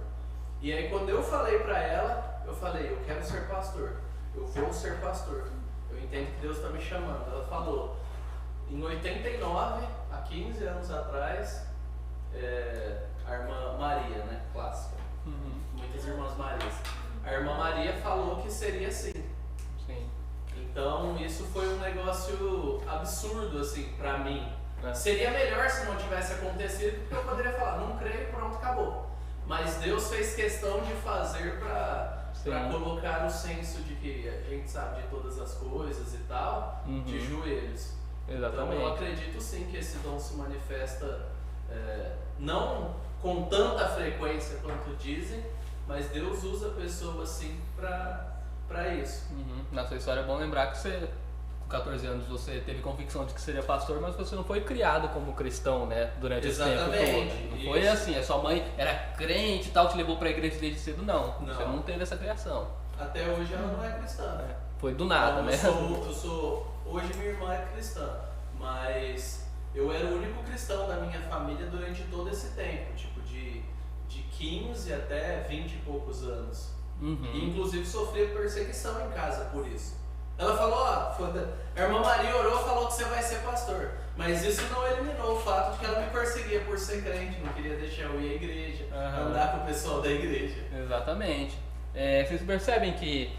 E aí quando eu falei pra ela, eu falei, eu quero ser pastor, eu vou ser pastor, eu entendo que Deus está me chamando. Ela falou, em 89, há 15 anos atrás, a irmã Maria, né, clássica, muitas irmãs Marias, a irmã Maria falou que seria assim. Sim. Então isso foi um negócio absurdo assim pra mim. Seria melhor se não tivesse acontecido, porque eu poderia falar, não creio, pronto, acabou. Mas Deus fez questão de fazer para colocar o senso de que a gente sabe de todas as coisas e tal, de joelhos. Exatamente. Então eu acredito sim que esse dom se manifesta não com tanta frequência quanto dizem, mas Deus usa pessoas sim para isso. Na sua história é bom lembrar que você, com 14 anos, você teve convicção de que seria pastor, mas você não foi criado como cristão, né? Durante esse tempo todo. Não foi assim, a sua mãe era crente e tal, te levou para a igreja desde cedo, não. Você não teve essa criação. Até hoje ela não é cristã. Foi do nada, então, né? Hoje minha irmã é cristã, mas eu era o único cristão da minha família durante todo esse tempo, tipo de 15 até 20 e poucos anos. E inclusive sofria perseguição em casa por isso. Ela falou, a irmã Maria orou e falou que você vai ser pastor. Mas isso não eliminou o fato de que ela me perseguia por ser crente, não queria deixar eu ir à igreja, andar com o pessoal da igreja. Exatamente. Vocês percebem que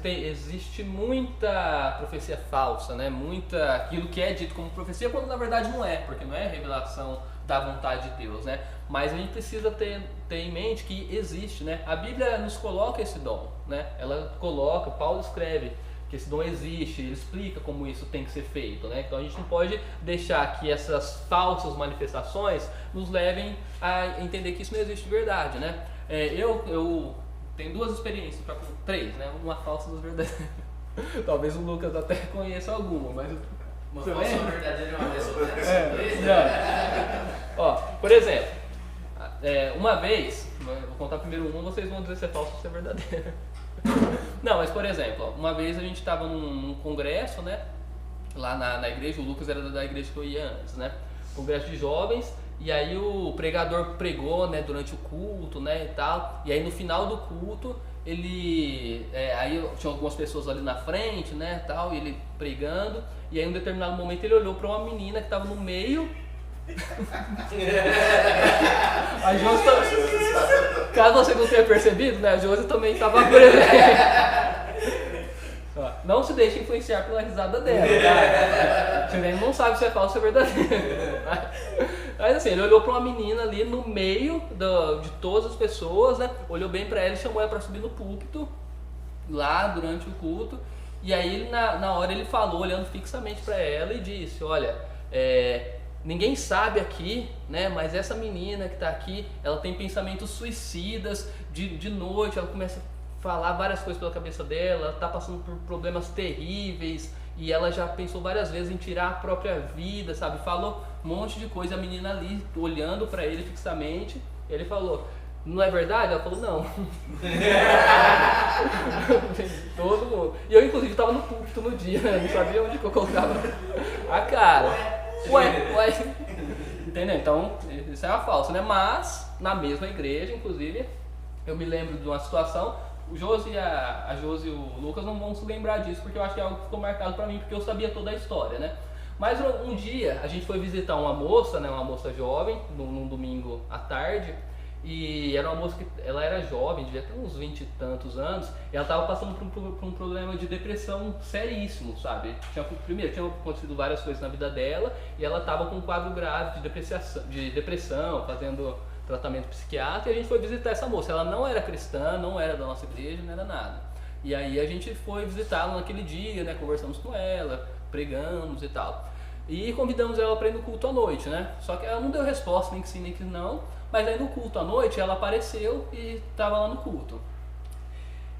existe muita profecia falsa, né? Muita aquilo que é dito como profecia, quando na verdade não é, porque não é revelação da vontade de Deus, né? Mas a gente precisa ter em mente que existe, né? A Bíblia nos coloca esse dom, né? Ela coloca, Paulo escreve que esse dom existe, ele explica como isso tem que ser feito, né? Então a gente não pode deixar que essas falsas manifestações nos levem a entender que isso não existe de verdade, né? Eu tenho duas experiências, três, né? Uma falsa e duas verdadeiras. Talvez o Lucas até conheça alguma, mas uma falsa verdadeira e uma verdadeira surpresa. Ó, por exemplo, uma vez, vou contar primeiro uma, vocês vão dizer se é falso ou se é verdadeira. Não, mas por exemplo, uma vez a gente estava num congresso, né? Lá na igreja, o Lucas era da igreja que eu ia antes, né? Congresso de jovens, e aí o pregador pregou, né, durante o culto, né, e tal, e aí no final do culto, aí tinha algumas pessoas ali na frente, né, tal, e ele pregando, e aí em um determinado momento ele olhou para uma menina que estava no meio. A Josi, caso você não tenha percebido, né, a Josi também estava presente. Não se deixe influenciar pela risada dela, tá? Você nem não sabe se é falso ou se é verdadeiro. Mas assim, ele olhou para uma menina ali no meio de todas as pessoas, né? Olhou bem para ela e chamou ela para subir no púlpito lá durante o culto. E aí ele, na hora ele falou, olhando fixamente para ela, e disse: olha, ninguém sabe aqui, né? Mas essa menina que está aqui, ela tem pensamentos suicidas. De noite ela começa a falar várias coisas pela cabeça dela, ela está passando por problemas terríveis e ela já pensou várias vezes em tirar a própria vida, sabe? Falou um monte de coisa, a menina ali olhando para ele fixamente, ele falou: não é verdade? Ela falou: não. Todo mundo. E eu inclusive estava no púlpito no dia, né? Não sabia onde que eu colocava a cara. Ué. Entendeu? Então, isso é uma falsa, né? Mas, na mesma igreja, inclusive, eu me lembro de uma situação. O Josi, a Josi e o Lucas não vão se lembrar disso, porque eu acho que é algo que ficou marcado pra mim, porque eu sabia toda a história, né? Mas um dia a gente foi visitar uma moça, né? Uma moça jovem, num domingo à tarde, e era uma moça que ela era jovem, devia ter uns 20 e tantos anos, e ela estava passando por um problema de depressão seríssimo, sabe? Primeiro, tinha acontecido várias coisas na vida dela, e ela estava com um quadro grave de depressão, fazendo tratamento psiquiátrico, e a gente foi visitar essa moça. Ela não era cristã, não era da nossa igreja, não era nada. E aí a gente foi visitá-la naquele dia, né? Conversamos com ela, pregamos e tal. E convidamos ela para ir no culto à noite, né? Só que ela não deu resposta, nem que sim, nem que não. Mas aí no culto à noite ela apareceu e estava lá no culto.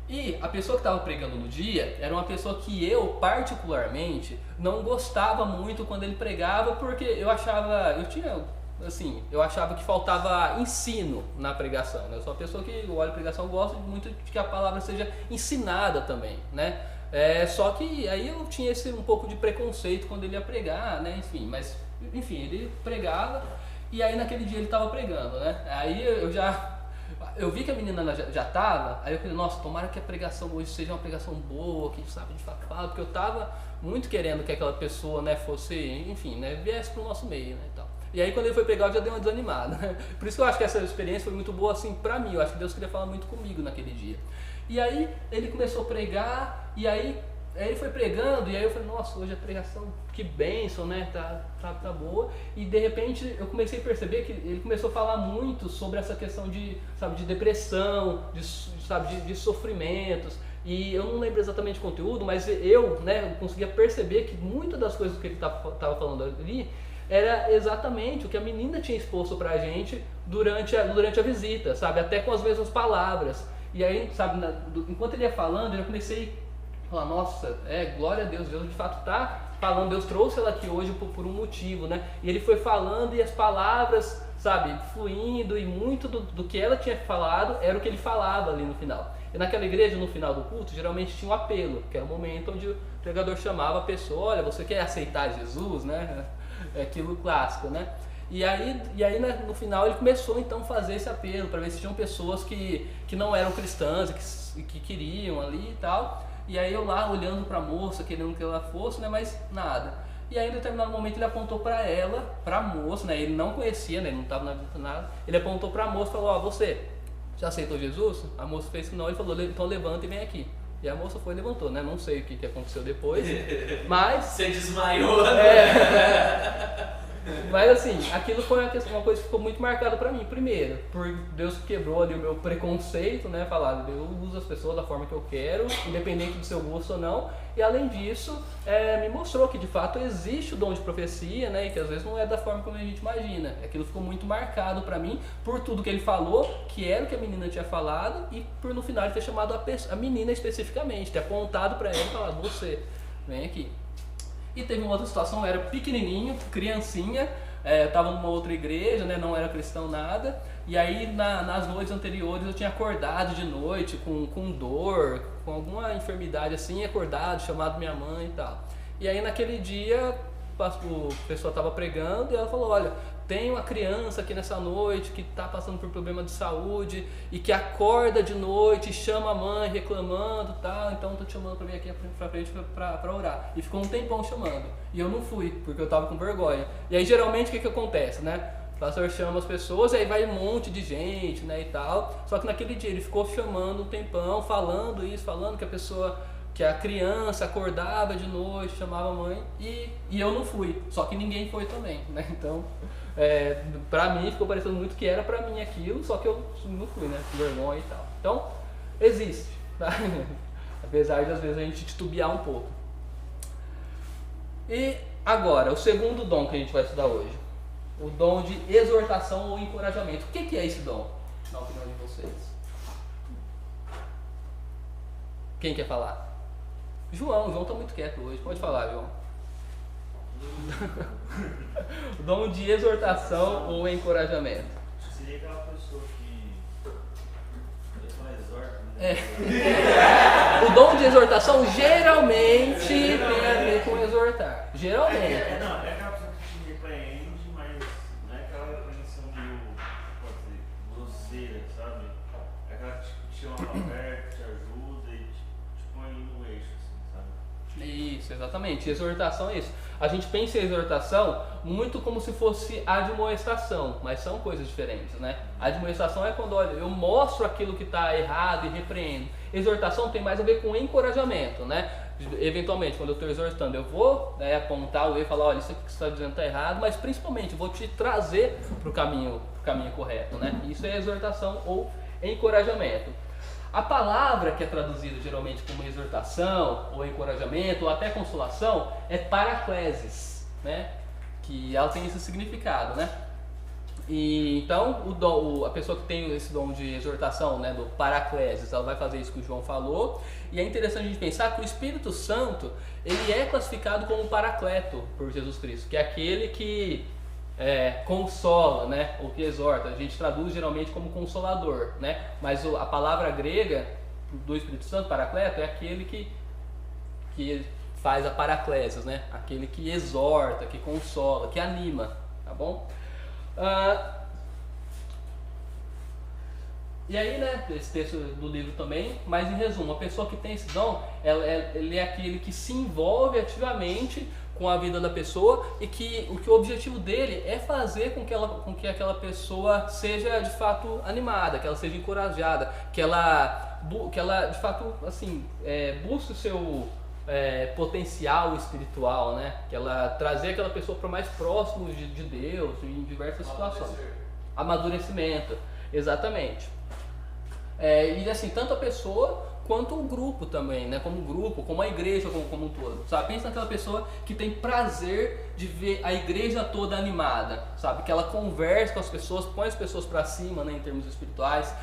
E a pessoa que estava pregando no dia era uma pessoa que eu particularmente não gostava muito quando ele pregava, porque eu achava que faltava ensino na pregação, né? Eu sou uma pessoa que olha a pregação, gosto muito de que a palavra seja ensinada também, né? Só que aí eu tinha um pouco de preconceito quando ele ia pregar, né? Enfim, ele pregava e aí naquele dia ele estava pregando, né? Aí eu vi que a menina já estava, aí eu falei: nossa, tomara que a pregação hoje seja uma pregação boa, que sabe de fato, porque eu estava muito querendo que aquela pessoa, né, fosse, enfim, né, viesse para o nosso meio, né, e tal. E aí quando ele foi pregar eu já dei uma desanimada, né? Por isso que eu acho que essa experiência foi muito boa assim pra mim, eu acho que Deus queria falar muito comigo naquele dia. E aí ele começou a pregar, e aí Aí ele foi pregando e aí eu falei, nossa, hoje a pregação, que bênção, né? Tá boa. E de repente eu comecei a perceber que ele começou a falar muito sobre essa questão de, sabe, de depressão, de sofrimentos. E eu não lembro exatamente o conteúdo, mas eu conseguia perceber que muitas das coisas que ele estava falando ali era exatamente o que a menina tinha exposto pra gente durante a visita, sabe? Até com as mesmas palavras. E aí, sabe, enquanto ele ia falando, eu comecei falar, nossa, glória a Deus, Deus de fato está falando, Deus trouxe ela aqui hoje por um motivo, né? E ele foi falando e as palavras, sabe, fluindo, e muito do que ela tinha falado era o que ele falava ali no final. E naquela igreja, no final do culto, geralmente tinha um apelo, que era o momento onde o pregador chamava a pessoa, olha, você quer aceitar Jesus, né? É aquilo clássico, né? E aí no final ele começou então a fazer esse apelo para ver se tinham pessoas que não eram cristãs e que queriam ali e tal. E aí eu lá olhando pra moça, querendo que ela fosse, né, mas nada. E aí em determinado momento ele apontou pra ela, pra moça, né, ele não conhecia, né, ele não estava na vida nada. Ele apontou pra moça e falou, ó, você já aceitou Jesus? A moça fez que não, ele falou, então levanta e vem aqui. E a moça foi e levantou, né, não sei o que aconteceu depois, mas... Você desmaiou, né? Mas assim, aquilo foi uma coisa que ficou muito marcada pra mim. Primeiro, por Deus quebrou ali o meu preconceito, né? Falar, eu uso as pessoas da forma que eu quero, independente do seu gosto ou não. E além disso, me mostrou que de fato existe o dom de profecia, né? E que às vezes não é da forma como a gente imagina. Aquilo ficou muito marcado pra mim por tudo que ele falou, que era o que a menina tinha falado, e por no final ele ter chamado a menina especificamente, ter apontado pra ela e falado, você, vem aqui. E teve uma outra situação, eu era pequenininho, criancinha, estava numa outra igreja, né, não era cristão nada, e aí nas noites anteriores eu tinha acordado de noite com dor, com alguma enfermidade assim, acordado, chamado minha mãe e tal. E aí naquele dia o pessoal estava pregando e ela falou, olha, tem uma criança aqui nessa noite que está passando por problema de saúde e que acorda de noite e chama a mãe reclamando e tal, então estou te chamando para vir aqui pra frente para orar. E ficou um tempão chamando. E eu não fui, porque eu estava com vergonha. E aí geralmente o que acontece, né? O pastor chama as pessoas e aí vai um monte de gente, né, e tal. Só que naquele dia ele ficou chamando um tempão, falando isso, falando que a criança acordava de noite, chamava a mãe, e eu não fui, só que ninguém foi também, né? Então, pra mim ficou parecendo muito que era pra mim aquilo, só que eu não fui, né? Com vergonha e tal. Então, existe, tá? Apesar de às vezes a gente titubear um pouco. E agora, o segundo dom que a gente vai estudar hoje, o dom de exortação ou encorajamento. O que é esse dom, na opinião de vocês? Quem quer falar? João tá muito quieto hoje, pode falar, João. O dom de exortação ou encorajamento. Seria aquela pessoa que exorta, né? O dom de exortação geralmente tem a ver com exortar. Geralmente. É aquela pessoa que te repreende, mas não é aquela repreensão meio, pode dizer, grosseira, sabe? É aquela que te chama pra perto, te ajuda e te põe no eixo, assim, sabe? Isso, exatamente. Exortação é isso. A gente pensa em exortação muito como se fosse admoestação, mas são coisas diferentes, né? A admoestação é quando, olha, eu mostro aquilo que está errado e repreendo. Exortação tem mais a ver com encorajamento, né? Eventualmente, quando eu estou exortando, eu vou apontar o erro e falar, olha, isso aqui que você está dizendo está errado, mas principalmente eu vou te trazer para o caminho correto, né? Isso é exortação ou encorajamento. A palavra que é traduzida geralmente como exortação, ou encorajamento, ou até consolação, é paraclesis, né? Que ela tem esse significado, né? E então a pessoa que tem esse dom de exortação, né, do paraclesis, ela vai fazer isso que o João falou. E é interessante a gente pensar que o Espírito Santo, ele é classificado como paracleto por Jesus Cristo, que é aquele que consola, né, ou que exorta. A gente traduz geralmente como consolador, né? Mas a palavra grega do Espírito Santo, paracleto, é aquele que faz a paraclesis, né? Aquele que exorta, que consola, que anima, tá bom? E aí, né, esse texto do livro também, mas em resumo, a pessoa que tem esse dom, ele é aquele que se envolve ativamente com a vida da pessoa e que o objetivo dele é fazer com que aquela pessoa seja de fato animada, que ela seja encorajada, que ela de fato assim, busque potencial espiritual, né? Que ela trazer aquela pessoa para mais próximo de Deus em diversas situações. Amadurecimento, exatamente. E assim, tanto a pessoa quanto o grupo também, né? Como grupo, como a igreja como um todo, sabe? Pensa naquela pessoa que tem prazer de ver a igreja toda animada, sabe? Que ela conversa com as pessoas, põe as pessoas para cima, né? Em termos espirituais,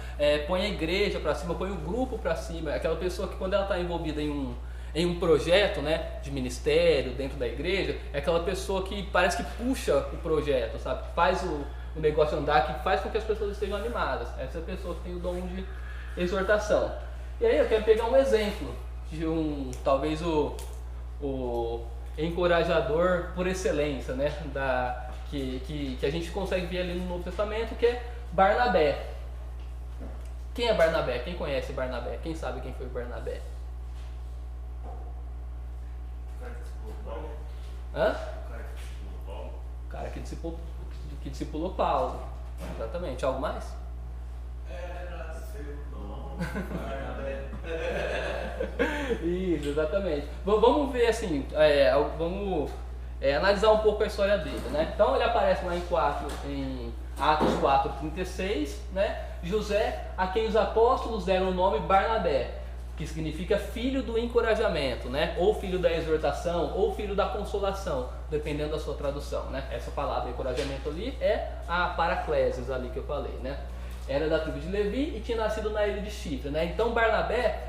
põe a igreja para cima, põe o grupo para cima. Aquela pessoa que quando ela está envolvida em um projeto, né, de ministério dentro da igreja, é aquela pessoa que parece que puxa o projeto, sabe? Faz o negócio andar, que faz com que as pessoas estejam animadas. Essa é a pessoa que tem o dom de exortação. E aí eu quero pegar um exemplo de talvez o encorajador por excelência, né, que a gente consegue ver ali no Novo Testamento, que é Barnabé. Quem é Barnabé? Quem conhece Barnabé? Quem sabe quem foi Barnabé? Hã? O cara que discipulou Paulo. Exatamente. Algo mais? Isso, exatamente. Vamos ver assim, vamos analisar um pouco a história dele, né? Então ele aparece lá em Atos 4:36, né? José, a quem os apóstolos deram o nome Barnabé, que significa filho do encorajamento, né? Ou filho da exortação, ou filho da consolação, dependendo da sua tradução, né? Essa palavra encorajamento ali é a paraclesis ali que eu falei, né? Era da tribo de Levi e tinha nascido na ilha de Chipre, né? Então Barnabé,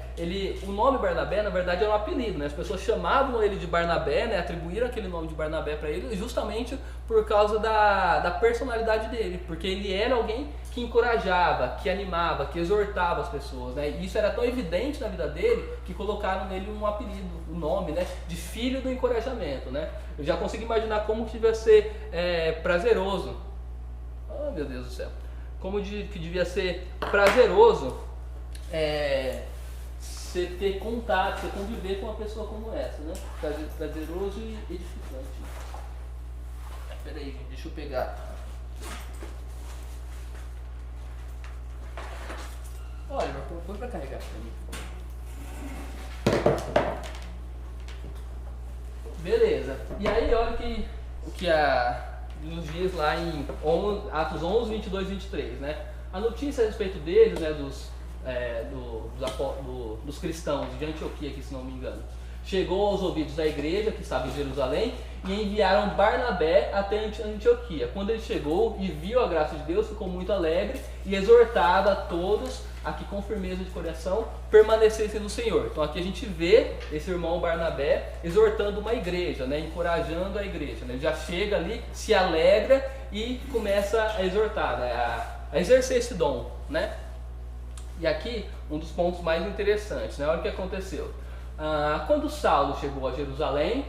o nome Barnabé na verdade era um apelido, né? As pessoas chamavam ele de Barnabé, né? Atribuíram aquele nome de Barnabé para ele justamente por causa da personalidade dele, porque ele era alguém que encorajava, que animava, que exortava as pessoas, né? E isso era tão evidente na vida dele que colocaram nele um apelido, um nome, né? De filho do encorajamento, né? Eu já consigo imaginar como que devia ser prazeroso. Oh, meu Deus do céu. Como que devia ser prazeroso você ter contato, você conviver com uma pessoa como essa, né? Prazeroso e edificante. Peraí, gente, deixa eu pegar. Olha, põe pra carregar pra mim. Beleza. E aí, olha o que nos diz lá em Atos 11, 22 e 23, né? A notícia a respeito deles, né, dos cristãos de Antioquia, aqui, se não me engano, chegou aos ouvidos da igreja que estava em Jerusalém e enviaram Barnabé até Antioquia. Quando ele chegou e viu a graça de Deus, ficou muito alegre e exortado a todos a que com firmeza de coração permanecessem no Senhor. Então aqui a gente vê esse irmão Barnabé exortando uma igreja, né, encorajando a igreja, né? Ele já chega ali, se alegra e começa a exortar, né, a exercer esse dom, né? E aqui um dos pontos mais interessantes, né? Olha o que aconteceu. Quando Saulo chegou a Jerusalém,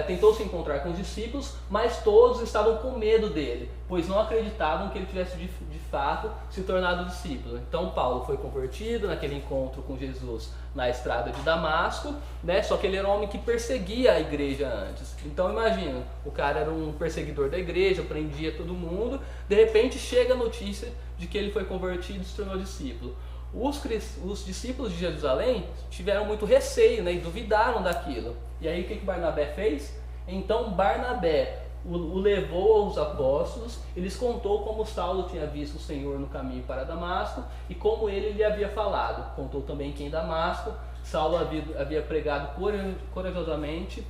tentou se encontrar com os discípulos, mas todos estavam com medo dele, pois não acreditavam que ele tivesse de fato se tornado discípulo. Então Paulo foi convertido naquele encontro com Jesus na estrada de Damasco, né? Só que ele era um homem que perseguia a igreja antes. Então imagina, o cara era um perseguidor da igreja, prendia todo mundo, de repente chega a notícia de que ele foi convertido e se tornou discípulo. Os discípulos de Jerusalém tiveram muito receio, né, e duvidaram daquilo. E aí o que Barnabé fez? Então Barnabé o levou aos apóstolos, eles contou como Saulo tinha visto o Senhor no caminho para Damasco e como ele lhe havia falado. Contou também que em Damasco Saulo havia pregado corajosamente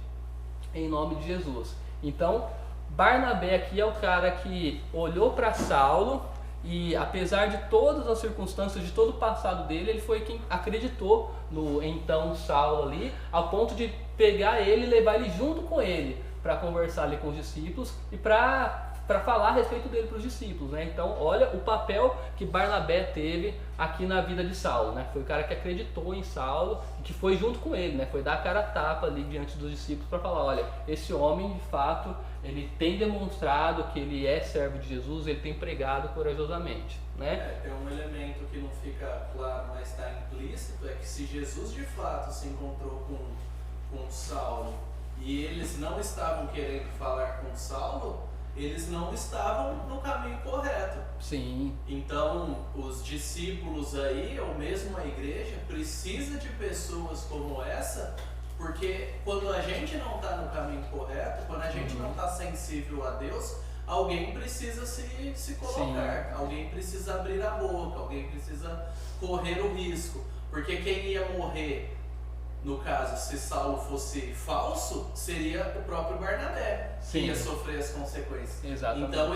em nome de Jesus. Então Barnabé aqui é o cara que olhou para Saulo e, apesar de todas as circunstâncias, de todo o passado dele, ele foi quem acreditou no então Saulo ali, ao ponto de pegar ele e levar ele junto com ele para conversar ali com os discípulos e para falar a respeito dele para os discípulos, né? Então olha o papel que Barnabé teve aqui na vida de Saulo, né? Foi o cara que acreditou em Saulo e que foi junto com ele, né? Foi dar a cara a tapa ali diante dos discípulos para falar, olha, esse homem de fato ele tem demonstrado que ele é servo de Jesus, ele tem pregado corajosamente, né? Tem um elemento que não fica claro, mas está implícito, é que se Jesus de fato se encontrou com Saulo e eles não estavam querendo falar com Saulo, eles não estavam no caminho correto. Sim. Então, os discípulos aí, ou mesmo a igreja, precisa de pessoas como essa, porque quando a gente não está no caminho correto, quando a gente não está sensível a Deus, alguém precisa se colocar, sim, alguém precisa abrir a boca, alguém precisa correr o risco, porque quem ia morrer, no caso, se Saulo fosse falso, seria o próprio Barnabé, sim, que ia sofrer as consequências. Exatamente. Então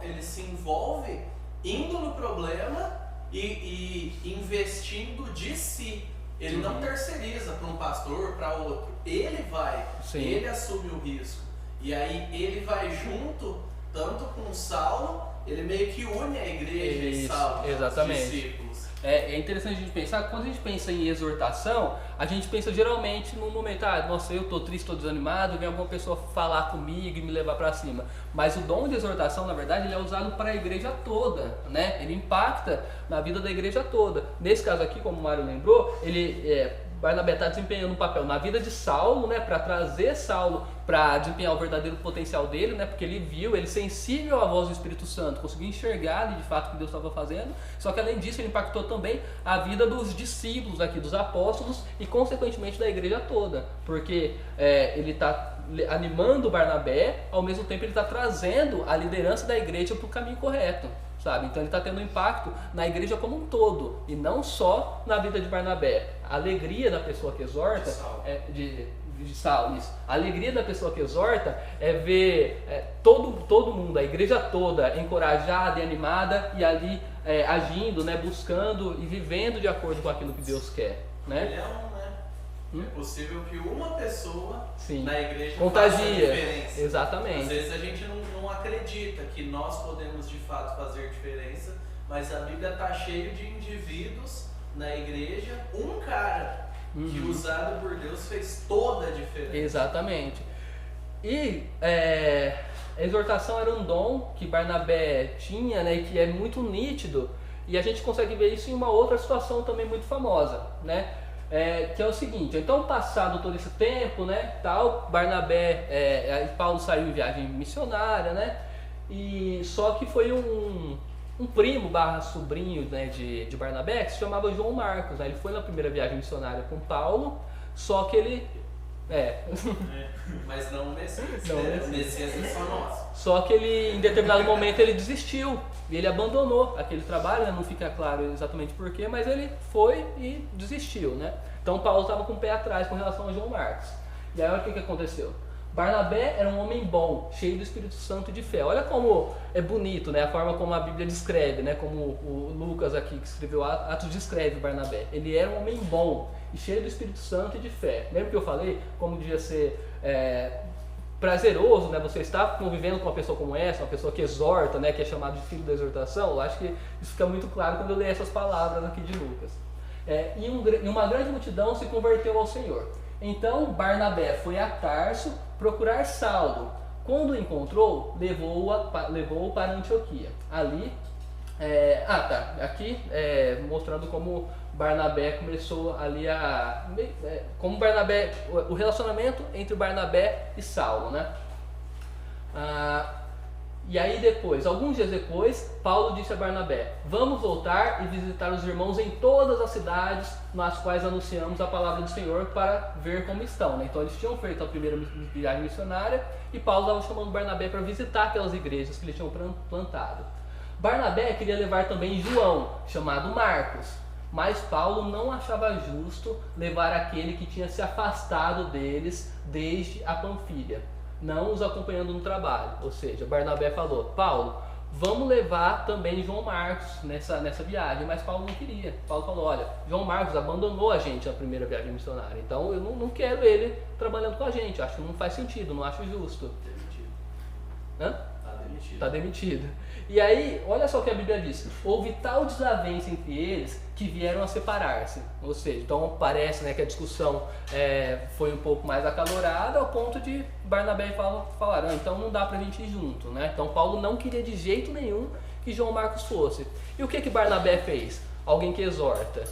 ele se envolve indo no problema e investindo de si. Ele não terceiriza para um pastor, para outro. Ele vai, sim, ele assume o risco. E aí ele vai junto, tanto com Saulo, ele meio que une a igreja e Saulo, exatamente, os discípulos. É interessante a gente pensar, quando a gente pensa em exortação, a gente pensa geralmente no momento, nossa, eu tô triste, tô desanimado, vem alguma pessoa falar comigo e me levar para cima. Mas o dom de exortação, na verdade, ele é usado para a igreja toda, né? Ele impacta na vida da igreja toda. Nesse caso aqui, como o Mário lembrou, Barnabé está desempenhando um papel na vida de Saulo, né, para trazer Saulo para desempenhar o verdadeiro potencial dele, né, porque ele viu, ele sensível à voz do Espírito Santo, conseguiu enxergar ali de fato o que Deus estava fazendo. Só que além disso ele impactou também a vida dos discípulos aqui, dos apóstolos e consequentemente da igreja toda, porque ele está animando Barnabé, ao mesmo tempo ele está trazendo a liderança da igreja para o caminho correto. Sabe? Então ele está tendo impacto na igreja como um todo e não só na vida de Barnabé. A alegria da pessoa que exorta de Saulo, isso. A alegria da pessoa que exorta é ver todo mundo, a igreja toda encorajada e animada e ali agindo, né, buscando e vivendo de acordo com aquilo que Deus quer, né? É possível que uma pessoa, sim, na igreja contagia, faça a diferença. Exatamente. Às vezes a gente não acredita que nós podemos de fato fazer diferença, mas a Bíblia está cheia de indivíduos na igreja, um cara que usado por Deus fez toda a diferença. Exatamente. E a exortação era um dom que Barnabé tinha, né, e que é muito nítido, e a gente consegue ver isso em uma outra situação também muito famosa, né? Que é o seguinte, então passado todo esse tempo, né, tal, Barnabé, Paulo saiu em viagem missionária, né, e só que foi um primo / sobrinho, né, de Barnabé, que se chamava João Marcos, né, ele foi na primeira viagem missionária com Paulo, só que ele mas não o Messias, o Messias é só nós. Só que ele, em determinado momento, ele desistiu e ele abandonou aquele trabalho, né? Não fica claro exatamente porquê, mas ele foi e desistiu, né? Então Paulo estava com o pé atrás com relação a João Marcos. E aí olha o que aconteceu. Barnabé era um homem bom, cheio do Espírito Santo e de fé. Olha como é bonito, né? A forma como a Bíblia descreve, né? Como o Lucas aqui, que escreveu Atos, descreve Barnabé. Ele era um homem bom e cheio do Espírito Santo e de fé. Lembra que eu falei como devia ser prazeroso, né? Você estar convivendo com uma pessoa como essa, uma pessoa que exorta, né? Que é chamado de filho da exortação. Eu acho que isso fica muito claro quando eu leio essas palavras aqui de Lucas. E uma grande multidão se converteu ao Senhor. Então Barnabé foi a Tarso procurar Saulo. Quando o encontrou, levou-o para Antioquia. Ali, aqui mostrando como Barnabé começou ali como Barnabé, o relacionamento entre Barnabé e Saulo, né? E aí depois, alguns dias depois, Paulo disse a Barnabé: vamos voltar e visitar os irmãos em todas as cidades nas quais anunciamos a palavra do Senhor para ver como estão, né? Então eles tinham feito a primeira viagem missionária e Paulo estava chamando Barnabé para visitar aquelas igrejas que eles tinham plantado. Barnabé queria levar também João, chamado Marcos, mas Paulo não achava justo levar aquele que tinha se afastado deles desde a Panfilha, não os acompanhando no trabalho. Ou seja, Barnabé falou: Paulo, vamos levar também João Marcos nessa viagem, mas Paulo não queria. Paulo falou: olha, João Marcos abandonou a gente na primeira viagem missionária, então eu não quero ele trabalhando com a gente, acho que não faz sentido, não acho justo. Demitido. Hã? Tá demitido. E aí, olha só o que a Bíblia diz: houve tal desavença entre eles que vieram a separar-se. Ou seja, então parece, né, que a discussão foi um pouco mais acalorada, ao ponto de Barnabé e Paulo falaram: então não dá pra gente ir junto, né? Então Paulo não queria de jeito nenhum que João Marcos fosse. E o que Barnabé fez? Alguém que exorta.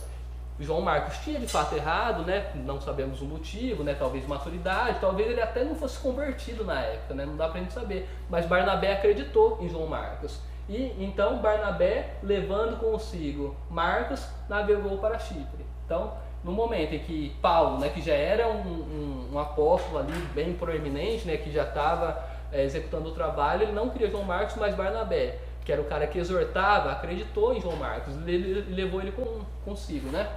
João Marcos tinha de fato errado, né? Não sabemos o motivo, né? Talvez maturidade, talvez ele até não fosse convertido na época, né? Não dá pra gente saber. Mas Barnabé acreditou em João Marcos. E então Barnabé, levando consigo Marcos, navegou para Chipre. Então, no momento em que Paulo, né, que já era um apóstolo ali bem proeminente, né, que já estava executando o trabalho, ele não queria João Marcos, mas Barnabé, que era o cara que exortava, acreditou em João Marcos, ele levou ele consigo, né?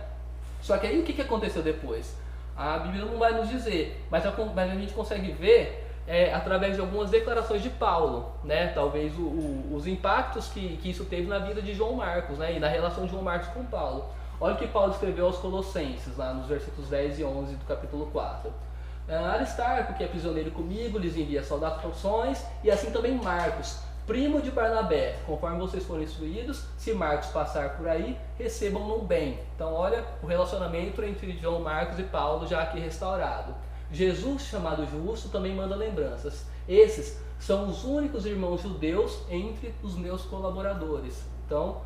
Só que aí o que aconteceu depois? A Bíblia não vai nos dizer, mas a gente consegue ver através de algumas declarações de Paulo, né? Talvez os impactos que isso teve na vida de João Marcos, né? E na relação de João Marcos com Paulo. Olha o que Paulo escreveu aos Colossenses, lá nos versículos 10 e 11 do capítulo 4. Aristarco, que é prisioneiro comigo, lhes envia saudações, e assim também Marcos, primo de Barnabé, conforme vocês forem instruídos, se Marcos passar por aí, recebam-no bem. Então olha o relacionamento entre João Marcos e Paulo já aqui restaurado. Jesus, chamado Justo, também manda lembranças. Esses são os únicos irmãos judeus entre os meus colaboradores. Então,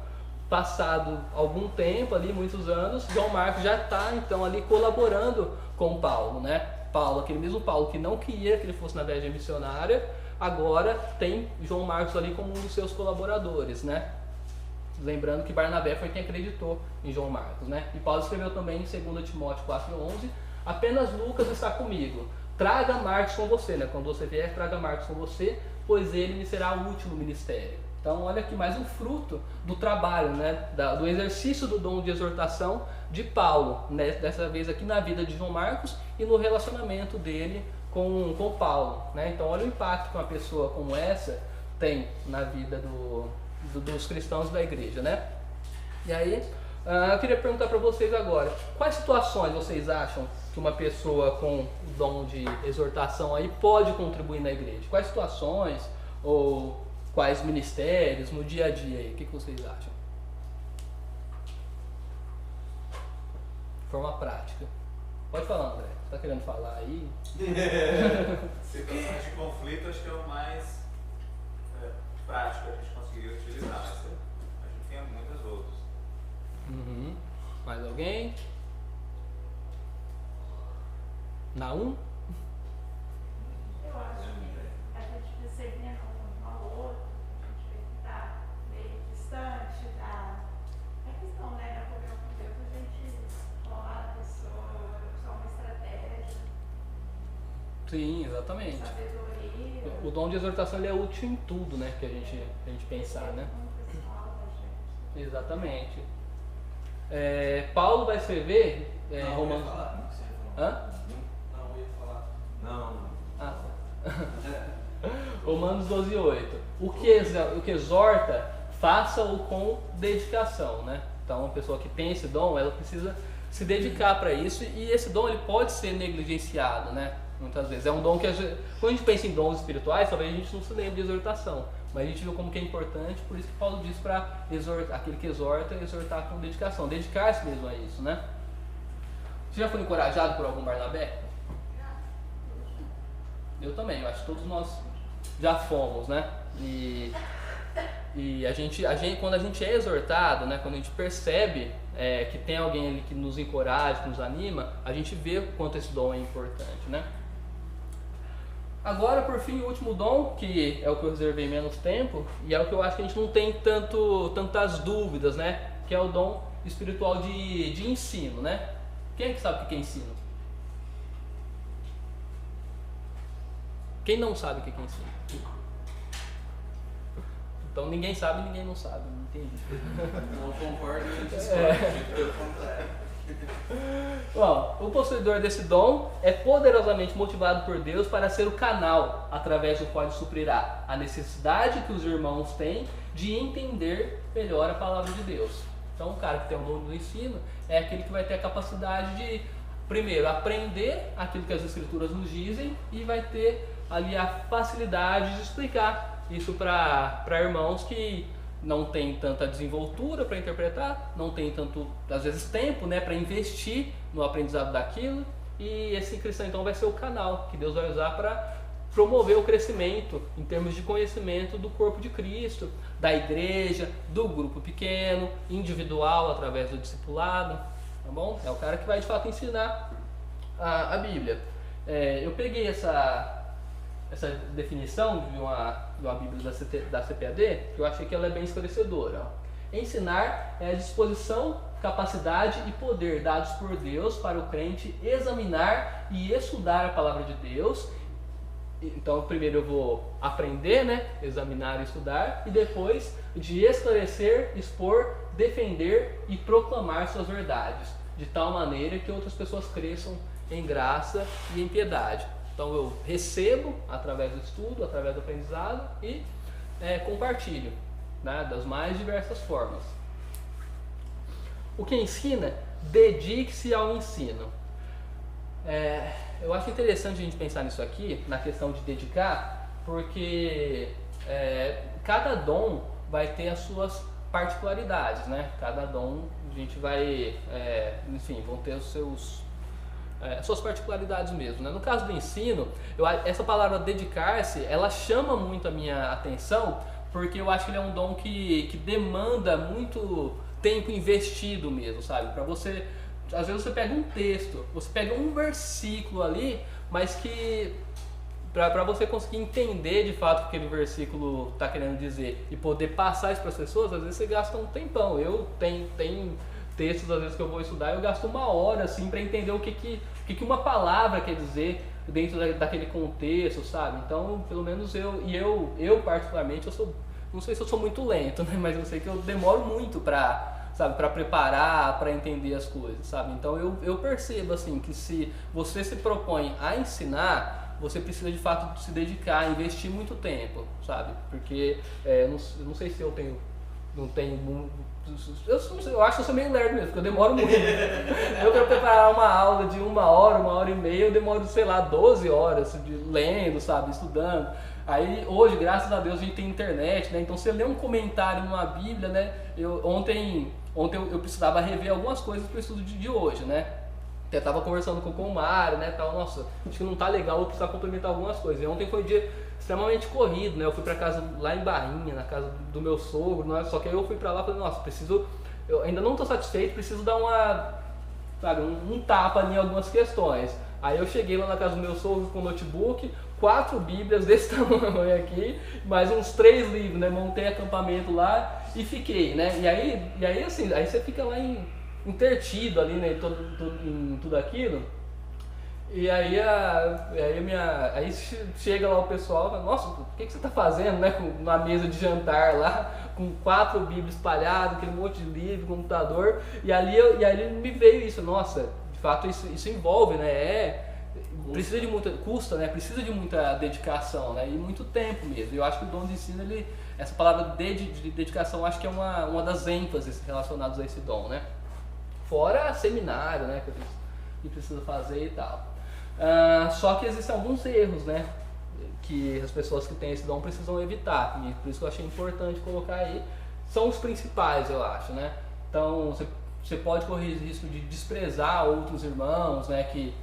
passado algum tempo ali, muitos anos, João Marcos já está então ali colaborando com Paulo, né? Paulo, aquele mesmo Paulo que não queria que ele fosse na viagem missionária, agora tem João Marcos ali como um dos seus colaboradores, né? Lembrando que Barnabé foi quem acreditou em João Marcos, né? E Paulo escreveu também em 2 Timóteo 4:11, apenas Lucas está comigo, traga Marcos com você, né? Quando você vier, traga Marcos com você, pois ele me será útil no ministério. Então olha aqui mais um fruto do trabalho, né? Do exercício do dom de exortação de Paulo, né? Dessa vez aqui na vida de João Marcos e no relacionamento dele com Paulo, né? Então olha o impacto que uma pessoa como essa tem na vida dos cristãos da igreja, né? E aí eu queria perguntar para vocês agora, quais situações vocês acham que uma pessoa com o dom de exortação aí pode contribuir na igreja? Quais situações ou quais ministérios no dia a dia aí? O que vocês acham? De forma prática. Pode falar, André. Você tá querendo falar aí? Situações de conflito acho que é o mais prático a gente conseguiria utilizar. Mas a gente tem muitas outras. Uhum. Mais alguém? Naum? Eu acho que a gente percebendo um ao outro, a gente vê que está meio distante a questão, né, da comunhão com Deus, a gente coloca a pessoa, usar uma estratégia, Sim, exatamente. sabedoria. O dom de exortação ele é útil em tudo, né? Que a gente pensar, né? Pessoal da gente. Exatamente. Paulo vai escrever Não, Romanos. eu ia falar. Hã? Não, eu ia falar. Não. Ah, tá. Romanos 12:8. O que exorta, faça-o com dedicação, né? Então, uma pessoa que tem esse dom, ela precisa se dedicar para isso, e esse dom ele pode ser negligenciado, né? Muitas vezes. É um dom que, quando a gente pensa em dons espirituais, talvez a gente não se lembre de exortação, mas a gente viu como que é importante, por isso que Paulo diz para aquele que exorta, exortar com dedicação, dedicar-se mesmo a isso, né? Você já foi encorajado por algum Barnabé? Eu também, eu acho que todos nós já fomos, né? E quando a gente é exortado, né? Quando a gente percebe que tem alguém ali que nos encoraja, que nos anima, a gente vê o quanto esse dom é importante, né? Agora, por fim, o último dom, que é o que eu reservei menos tempo, e é o que eu acho que a gente não tem tantas dúvidas, né? Que é o dom espiritual de ensino, né? Quem é que sabe o que é ensino? Quem não sabe o que é ensino? Então ninguém sabe, ninguém não sabe, não entendi. Não concordo e discordo, pelo contrário. Bom, o possuidor desse dom é poderosamente motivado por Deus para ser o canal através do qual ele suprirá a necessidade que os irmãos têm de entender melhor a palavra de Deus. Então, o cara que tem o dom do ensino é aquele que vai ter a capacidade de, primeiro, aprender aquilo que as Escrituras nos dizem, e vai ter ali a facilidade de explicar isso para irmãos que não tem tanta desenvoltura para interpretar, não tem tanto, às vezes, tempo, né, para investir no aprendizado daquilo, e esse cristão então vai ser o canal que Deus vai usar para promover o crescimento em termos de conhecimento do corpo de Cristo, da igreja, do grupo pequeno, individual através do discipulado. tá bom? É o cara que vai de fato ensinar a Bíblia. Eu peguei essa definição de uma Bíblia da CPAD, que eu achei que ela é bem esclarecedora. Ó. Ensinar é a disposição, capacidade e poder dados por Deus para o crente examinar e estudar a palavra de Deus. Então, primeiro eu vou aprender, né? Examinar e estudar, e depois de esclarecer, expor, defender e proclamar suas verdades, de tal maneira que outras pessoas cresçam em graça e em piedade. Então, eu recebo através do estudo, através do aprendizado e compartilho, né? Das mais diversas formas. O que ensina, dedique-se ao ensino. Eu acho interessante a gente pensar nisso aqui, na questão de dedicar, porque cada dom vai ter as suas particularidades, né? Cada dom a gente vai, enfim, vão ter as suas particularidades mesmo, né? No caso do ensino, essa palavra dedicar-se, ela chama muito a minha atenção, porque eu acho que ele é um dom que demanda muito tempo investido mesmo, sabe? Para você... Às vezes você pega um texto, você pega um versículo ali, mas que para você conseguir entender de fato o que aquele versículo está querendo dizer e poder passar isso para as pessoas, às vezes você gasta um tempão. Eu tenho textos às vezes que eu vou estudar, eu gasto 1 hora assim para entender o que uma palavra quer dizer dentro daquele contexto, sabe? Então, pelo menos eu particularmente, não sei se eu sou muito lento, né? Mas eu sei que eu demoro muito para preparar, para entender as coisas, sabe? Então eu percebo assim que se você se propõe a ensinar, você precisa de fato se dedicar, investir muito tempo, sabe? Porque eu não sei se eu não tenho eu acho que eu sou meio lerdo mesmo, porque eu demoro muito. Eu quero preparar uma aula de 1 hora, 1h30, eu demoro, sei lá, 12 horas lendo, sabe? Estudando. Aí hoje, graças a Deus, a gente tem internet, né? Então você lê um comentário numa Bíblia, né? Ontem eu precisava rever algumas coisas para o estudo de hoje, né? Até estava conversando com o Mário, né? Tal, nossa, acho que não tá legal, eu precisava complementar algumas coisas. E ontem foi um dia extremamente corrido, né? Eu fui para casa lá em Barrinha, na casa do meu sogro, né? Só que aí eu fui para lá e falei, nossa, eu ainda não estou satisfeito, preciso dar um tapa em algumas questões. Aí eu cheguei lá na casa do meu sogro com o notebook, 4 bíblias desse tamanho aqui, mais uns 3 livros, né? Montei acampamento lá e fiquei, né? E aí assim, aí você fica lá intertido ali, né? Em tudo aquilo. E aí, aí chega lá o pessoal e fala, nossa, o que você está fazendo, né? Na mesa de jantar lá, com 4 bíblias espalhadas, aquele monte de livro, computador. E aí me veio isso, nossa, de fato isso envolve, né? Precisa de muita, custa, né? Precisa de muita dedicação, né? E muito tempo mesmo. Eu acho que o dom de ensino, essa palavra de dedicação, acho que é uma das ênfases relacionadas a esse dom, né? Fora seminário, né? Que precisa fazer e tal. Só que existem alguns erros, né? Que as pessoas que têm esse dom precisam evitar. E por isso que eu achei importante colocar aí. São os principais, eu acho, né? Então, você pode correr o risco de desprezar outros irmãos, né? Que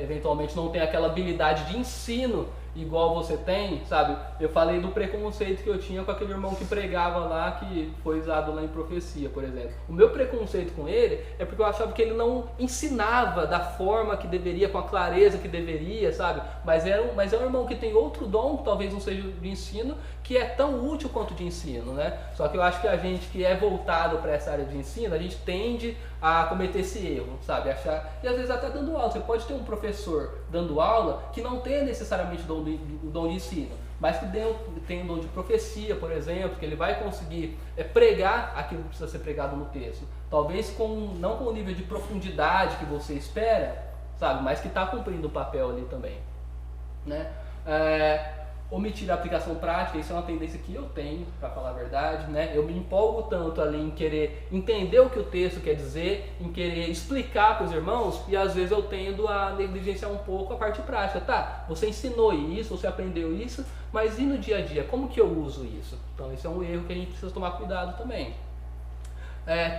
eventualmente não tem aquela habilidade de ensino igual você tem, sabe? Eu falei do preconceito que eu tinha com aquele irmão que pregava lá, que foi usado lá em profecia, por exemplo. O meu preconceito com ele é porque eu achava que ele não ensinava da forma que deveria, com a clareza que deveria, sabe? Mas é um irmão que tem outro dom, que talvez não seja de ensino, que é tão útil quanto de ensino, né? Só que eu acho que a gente que é voltado para essa área de ensino, a gente tende a cometer esse erro, sabe? E às vezes até dando aula. Você pode ter um professor dando aula que não tenha necessariamente o dom de ensino, mas que tem um dom de profecia, por exemplo, que ele vai conseguir pregar aquilo que precisa ser pregado no texto. Talvez não com o nível de profundidade que você espera, sabe? Mas que está cumprindo o papel ali também, né? Omitir a aplicação prática, isso é uma tendência que eu tenho, para falar a verdade, né? Eu me empolgo tanto ali em querer entender o que o texto quer dizer, em querer explicar para os irmãos, e às vezes eu tendo a negligenciar um pouco a parte prática. Tá, você ensinou isso, você aprendeu isso, mas e no dia a dia, como que eu uso isso? Então isso é um erro que a gente precisa tomar cuidado também.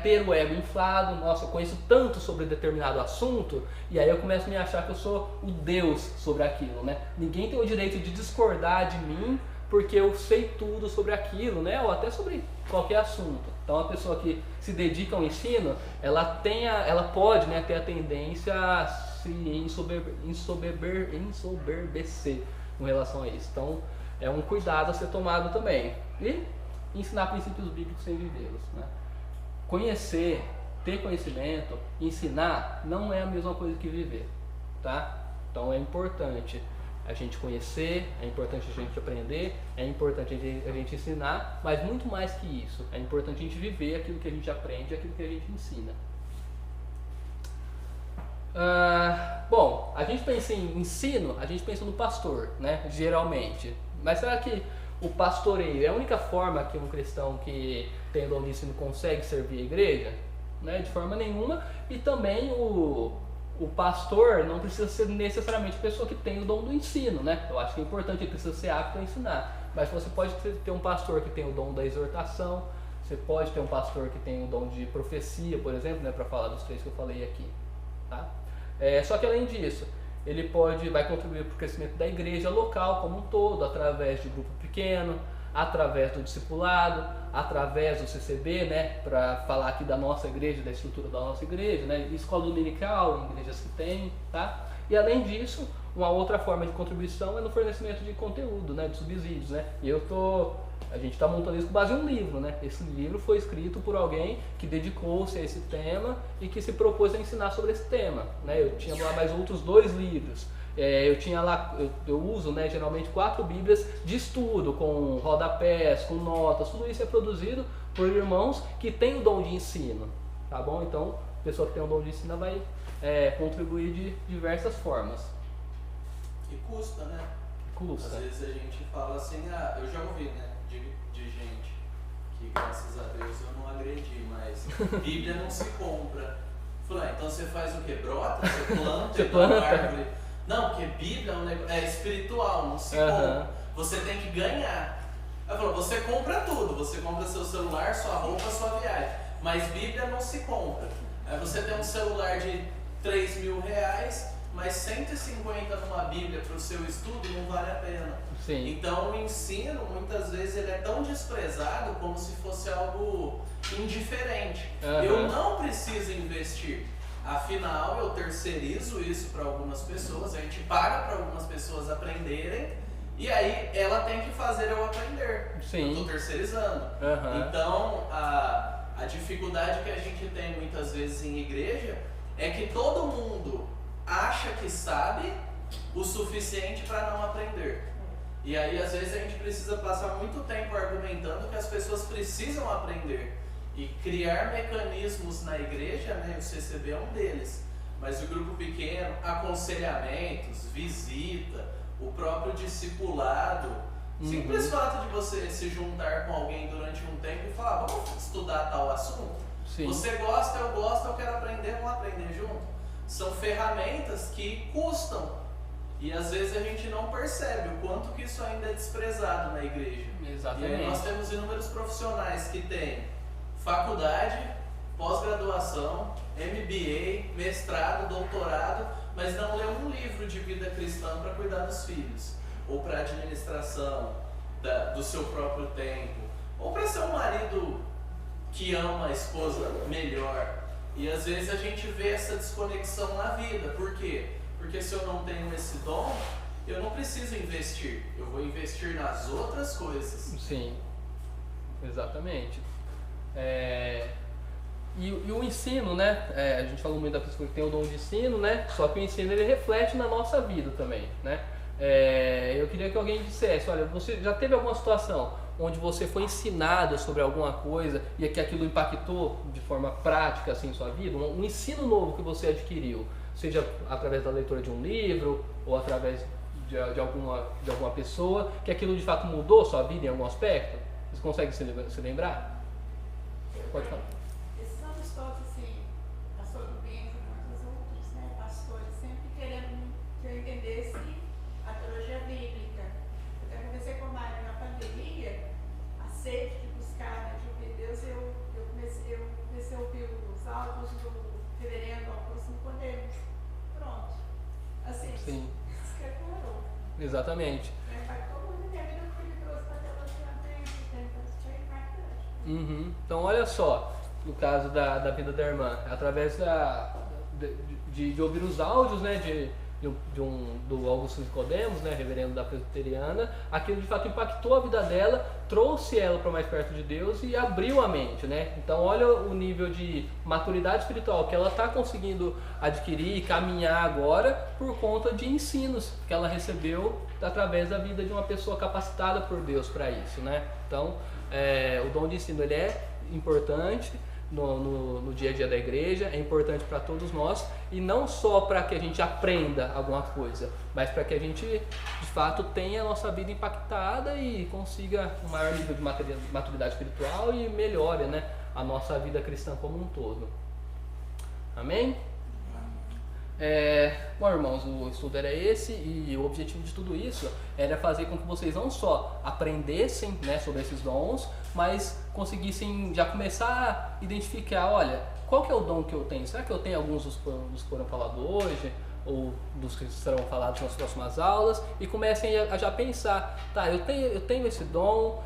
Ter o ego inflado, nossa, eu conheço tanto sobre determinado assunto, e aí eu começo a me achar que eu sou o Deus sobre aquilo, né? Ninguém tem o direito de discordar de mim porque eu sei tudo sobre aquilo, né? Ou até sobre qualquer assunto. Então a pessoa que se dedica ao ensino, ela pode, né, ter a tendência a se ensoberbecer com relação a isso. Então é um cuidado a ser tomado também. E ensinar princípios bíblicos sem vivê-los, né? Conhecer, ter conhecimento, ensinar não é a mesma coisa que viver, tá? Então é importante a gente conhecer, é importante a gente aprender, é importante a gente ensinar, mas muito mais que isso, é importante a gente viver aquilo que a gente aprende, aquilo que a gente ensina. Bom, a gente pensa em ensino, a gente pensa no pastor, né? Geralmente. Mas será que o pastoreio é a única forma que um cristão que tem o dom de ensino consegue servir a igreja? Né? De forma nenhuma. E também o pastor não precisa ser necessariamente a pessoa que tem o dom do ensino, né? Eu acho que é importante, ele precisa ser apto a ensinar. Mas você pode ter um pastor que tem o dom da exortação, você pode ter um pastor que tem o dom de profecia, por exemplo, né? Para falar dos 3 que eu falei aqui, tá? Só que além disso, ele vai contribuir para o crescimento da igreja local como um todo, através de grupo pequeno, através do discipulado, através do CCB, né, para falar aqui da nossa igreja, da estrutura da nossa igreja, né, escola dominical, igrejas que tem, tá? E além disso, uma outra forma de contribuição é no fornecimento de conteúdo, né, de subsídios, né? E a gente está montando isso com base em um livro, né? Esse livro foi escrito por alguém que dedicou-se a esse tema e que se propôs a ensinar sobre esse tema, né? Eu tinha lá mais outros 2 livros. Eu uso, né, geralmente 4 bíblias de estudo, com rodapés, com notas, tudo isso é produzido por irmãos que têm o dom de ensino, tá bom? Então, a pessoa que tem o dom de ensino vai contribuir de diversas formas. E custa, né? Custa. Às vezes a gente fala assim, eu já ouvi, né, de gente que graças a Deus eu não agredi, mas Bíblia não se compra. Falei, então você faz o quê? Brota? Você planta uma árvore? Não, porque Bíblia é um negócio, é espiritual, não se compra. Você tem que ganhar. Ela falou, você compra tudo, você compra seu celular, sua roupa, sua viagem, mas Bíblia não se compra. Aí você tem um celular de R$3.000, mas 150 numa Bíblia para o seu estudo não vale a pena. Sim. Então o ensino, muitas vezes, ele é tão desprezado como se fosse algo indiferente. Eu não preciso investir. Afinal, eu terceirizo isso para algumas pessoas, a gente paga para algumas pessoas aprenderem, e aí ela tem que fazer eu aprender. Sim. Eu estou terceirizando. Então, a dificuldade que a gente tem muitas vezes em igreja é que todo mundo acha que sabe o suficiente para não aprender. E aí, às vezes, a gente precisa passar muito tempo argumentando que as pessoas precisam aprender. E criar mecanismos na igreja, né, o CCB é um deles. Mas o grupo pequeno, aconselhamentos, visita, o próprio discipulado. Simples fato de você se juntar com alguém durante um tempo e falar, vamos estudar tal assunto? Sim. Você gosta, eu quero aprender, vamos aprender junto? São ferramentas que custam. E às vezes a gente não percebe o quanto que isso ainda é desprezado na igreja. Exatamente. E aí nós temos inúmeros profissionais que têm faculdade, pós-graduação, MBA, mestrado, doutorado, mas não lê um livro de vida cristã para cuidar dos filhos, ou para administração do seu próprio tempo, ou para ser um marido que ama a esposa melhor. E às vezes a gente vê essa desconexão na vida. Por quê? Porque se eu não tenho esse dom, eu não preciso investir. Eu vou investir nas outras coisas. Sim, exatamente. E o ensino, né? A gente falou muito da pessoa que tem o dom de ensino, né? Só que o ensino ele reflete na nossa vida também, né? Eu queria que alguém dissesse, olha, você já teve alguma situação onde você foi ensinado sobre alguma coisa e que aquilo impactou de forma prática assim sua vida? Um ensino novo que você adquiriu, seja através da leitura de um livro ou através de alguma pessoa, que aquilo de fato mudou sua vida em algum aspecto? Você consegue se lembrar? Pode falar. Esses anos todos, assim, pastor do Bento e muitos outros, né, pastores, sempre querendo que eu entendesse a teologia bíblica. Eu até conversei com a Mari na pandemia, a sede de buscar, né, de ouvir Deus, eu comecei a ouvir os áudios do reverendo Augusto Nicodemos. Pronto. Assim, sim. Isso que é. Exatamente. Impactou muito a minha vida porque me trouxe Uhum. Então, olha só, no caso da vida da irmã, através de ouvir os áudios, né, do Augusto Nicodemos, né, reverendo da presbiteriana, aquilo de fato impactou a vida dela, trouxe ela para mais perto de Deus e abriu a mente, né? Então olha o nível de maturidade espiritual que ela está conseguindo adquirir e caminhar agora por conta de ensinos que ela recebeu através da vida de uma pessoa capacitada por Deus para isso, né? Então o dom de ensino ele é importante no dia a dia da igreja, é importante para todos nós, e não só para que a gente aprenda alguma coisa, mas para que a gente de fato tenha a nossa vida impactada e consiga um maior nível de maturidade espiritual e melhore, né, a nossa vida cristã como um todo. Amém? Bom, irmãos, o estudo era esse, e o objetivo de tudo isso era fazer com que vocês não só aprendessem, né, sobre esses dons, mas conseguissem já começar a identificar, olha, qual que é o dom que eu tenho? Será que eu tenho alguns dos que foram falados hoje, ou dos que serão falados nas próximas aulas? E comecem a já pensar, tá, eu tenho esse dom,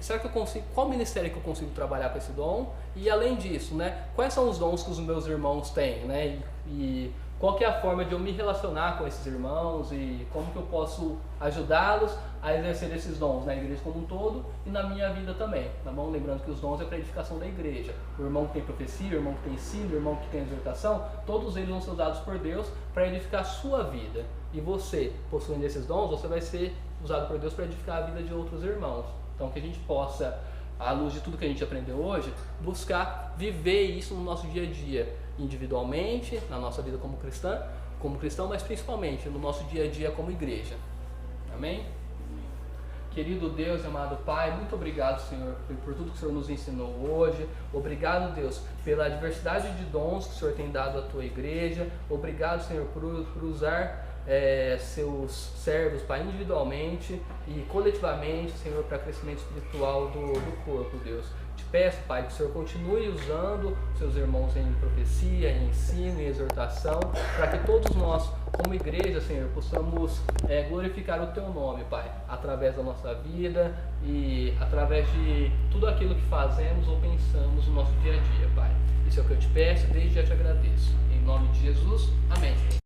será que eu consigo, qual ministério que eu consigo trabalhar com esse dom? E além disso, né, quais são os dons que os meus irmãos têm, né? E qual que é a forma de eu me relacionar com esses irmãos e como que eu posso ajudá-los a exercer esses dons na igreja como um todo e na minha vida também, tá bom? Lembrando que os dons é para a edificação da igreja. O irmão que tem profecia, o irmão que tem ensino, o irmão que tem exortação, todos eles vão ser usados por Deus para edificar a sua vida. E você, possuindo esses dons, você vai ser usado por Deus para edificar a vida de outros irmãos. Então que a gente possa, à luz de tudo que a gente aprendeu hoje, buscar viver isso no nosso dia a dia, individualmente, na nossa vida como cristão, mas principalmente no nosso dia a dia como igreja. Amém? Querido Deus e amado Pai, muito obrigado, Senhor, por tudo que o Senhor nos ensinou hoje. Obrigado, Deus, pela diversidade de dons que o Senhor tem dado à Tua igreja. Obrigado, Senhor, por usar seus servos, Pai, individualmente e coletivamente, Senhor, para crescimento espiritual do corpo, Deus. Te peço, Pai, que o Senhor continue usando seus irmãos em profecia, em ensino, em exortação, para que todos nós, como igreja, Senhor, possamos glorificar o Teu nome, Pai, através da nossa vida e através de tudo aquilo que fazemos ou pensamos no nosso dia a dia, Pai. Isso é o que eu te peço, desde já te agradeço. Em nome de Jesus, amém.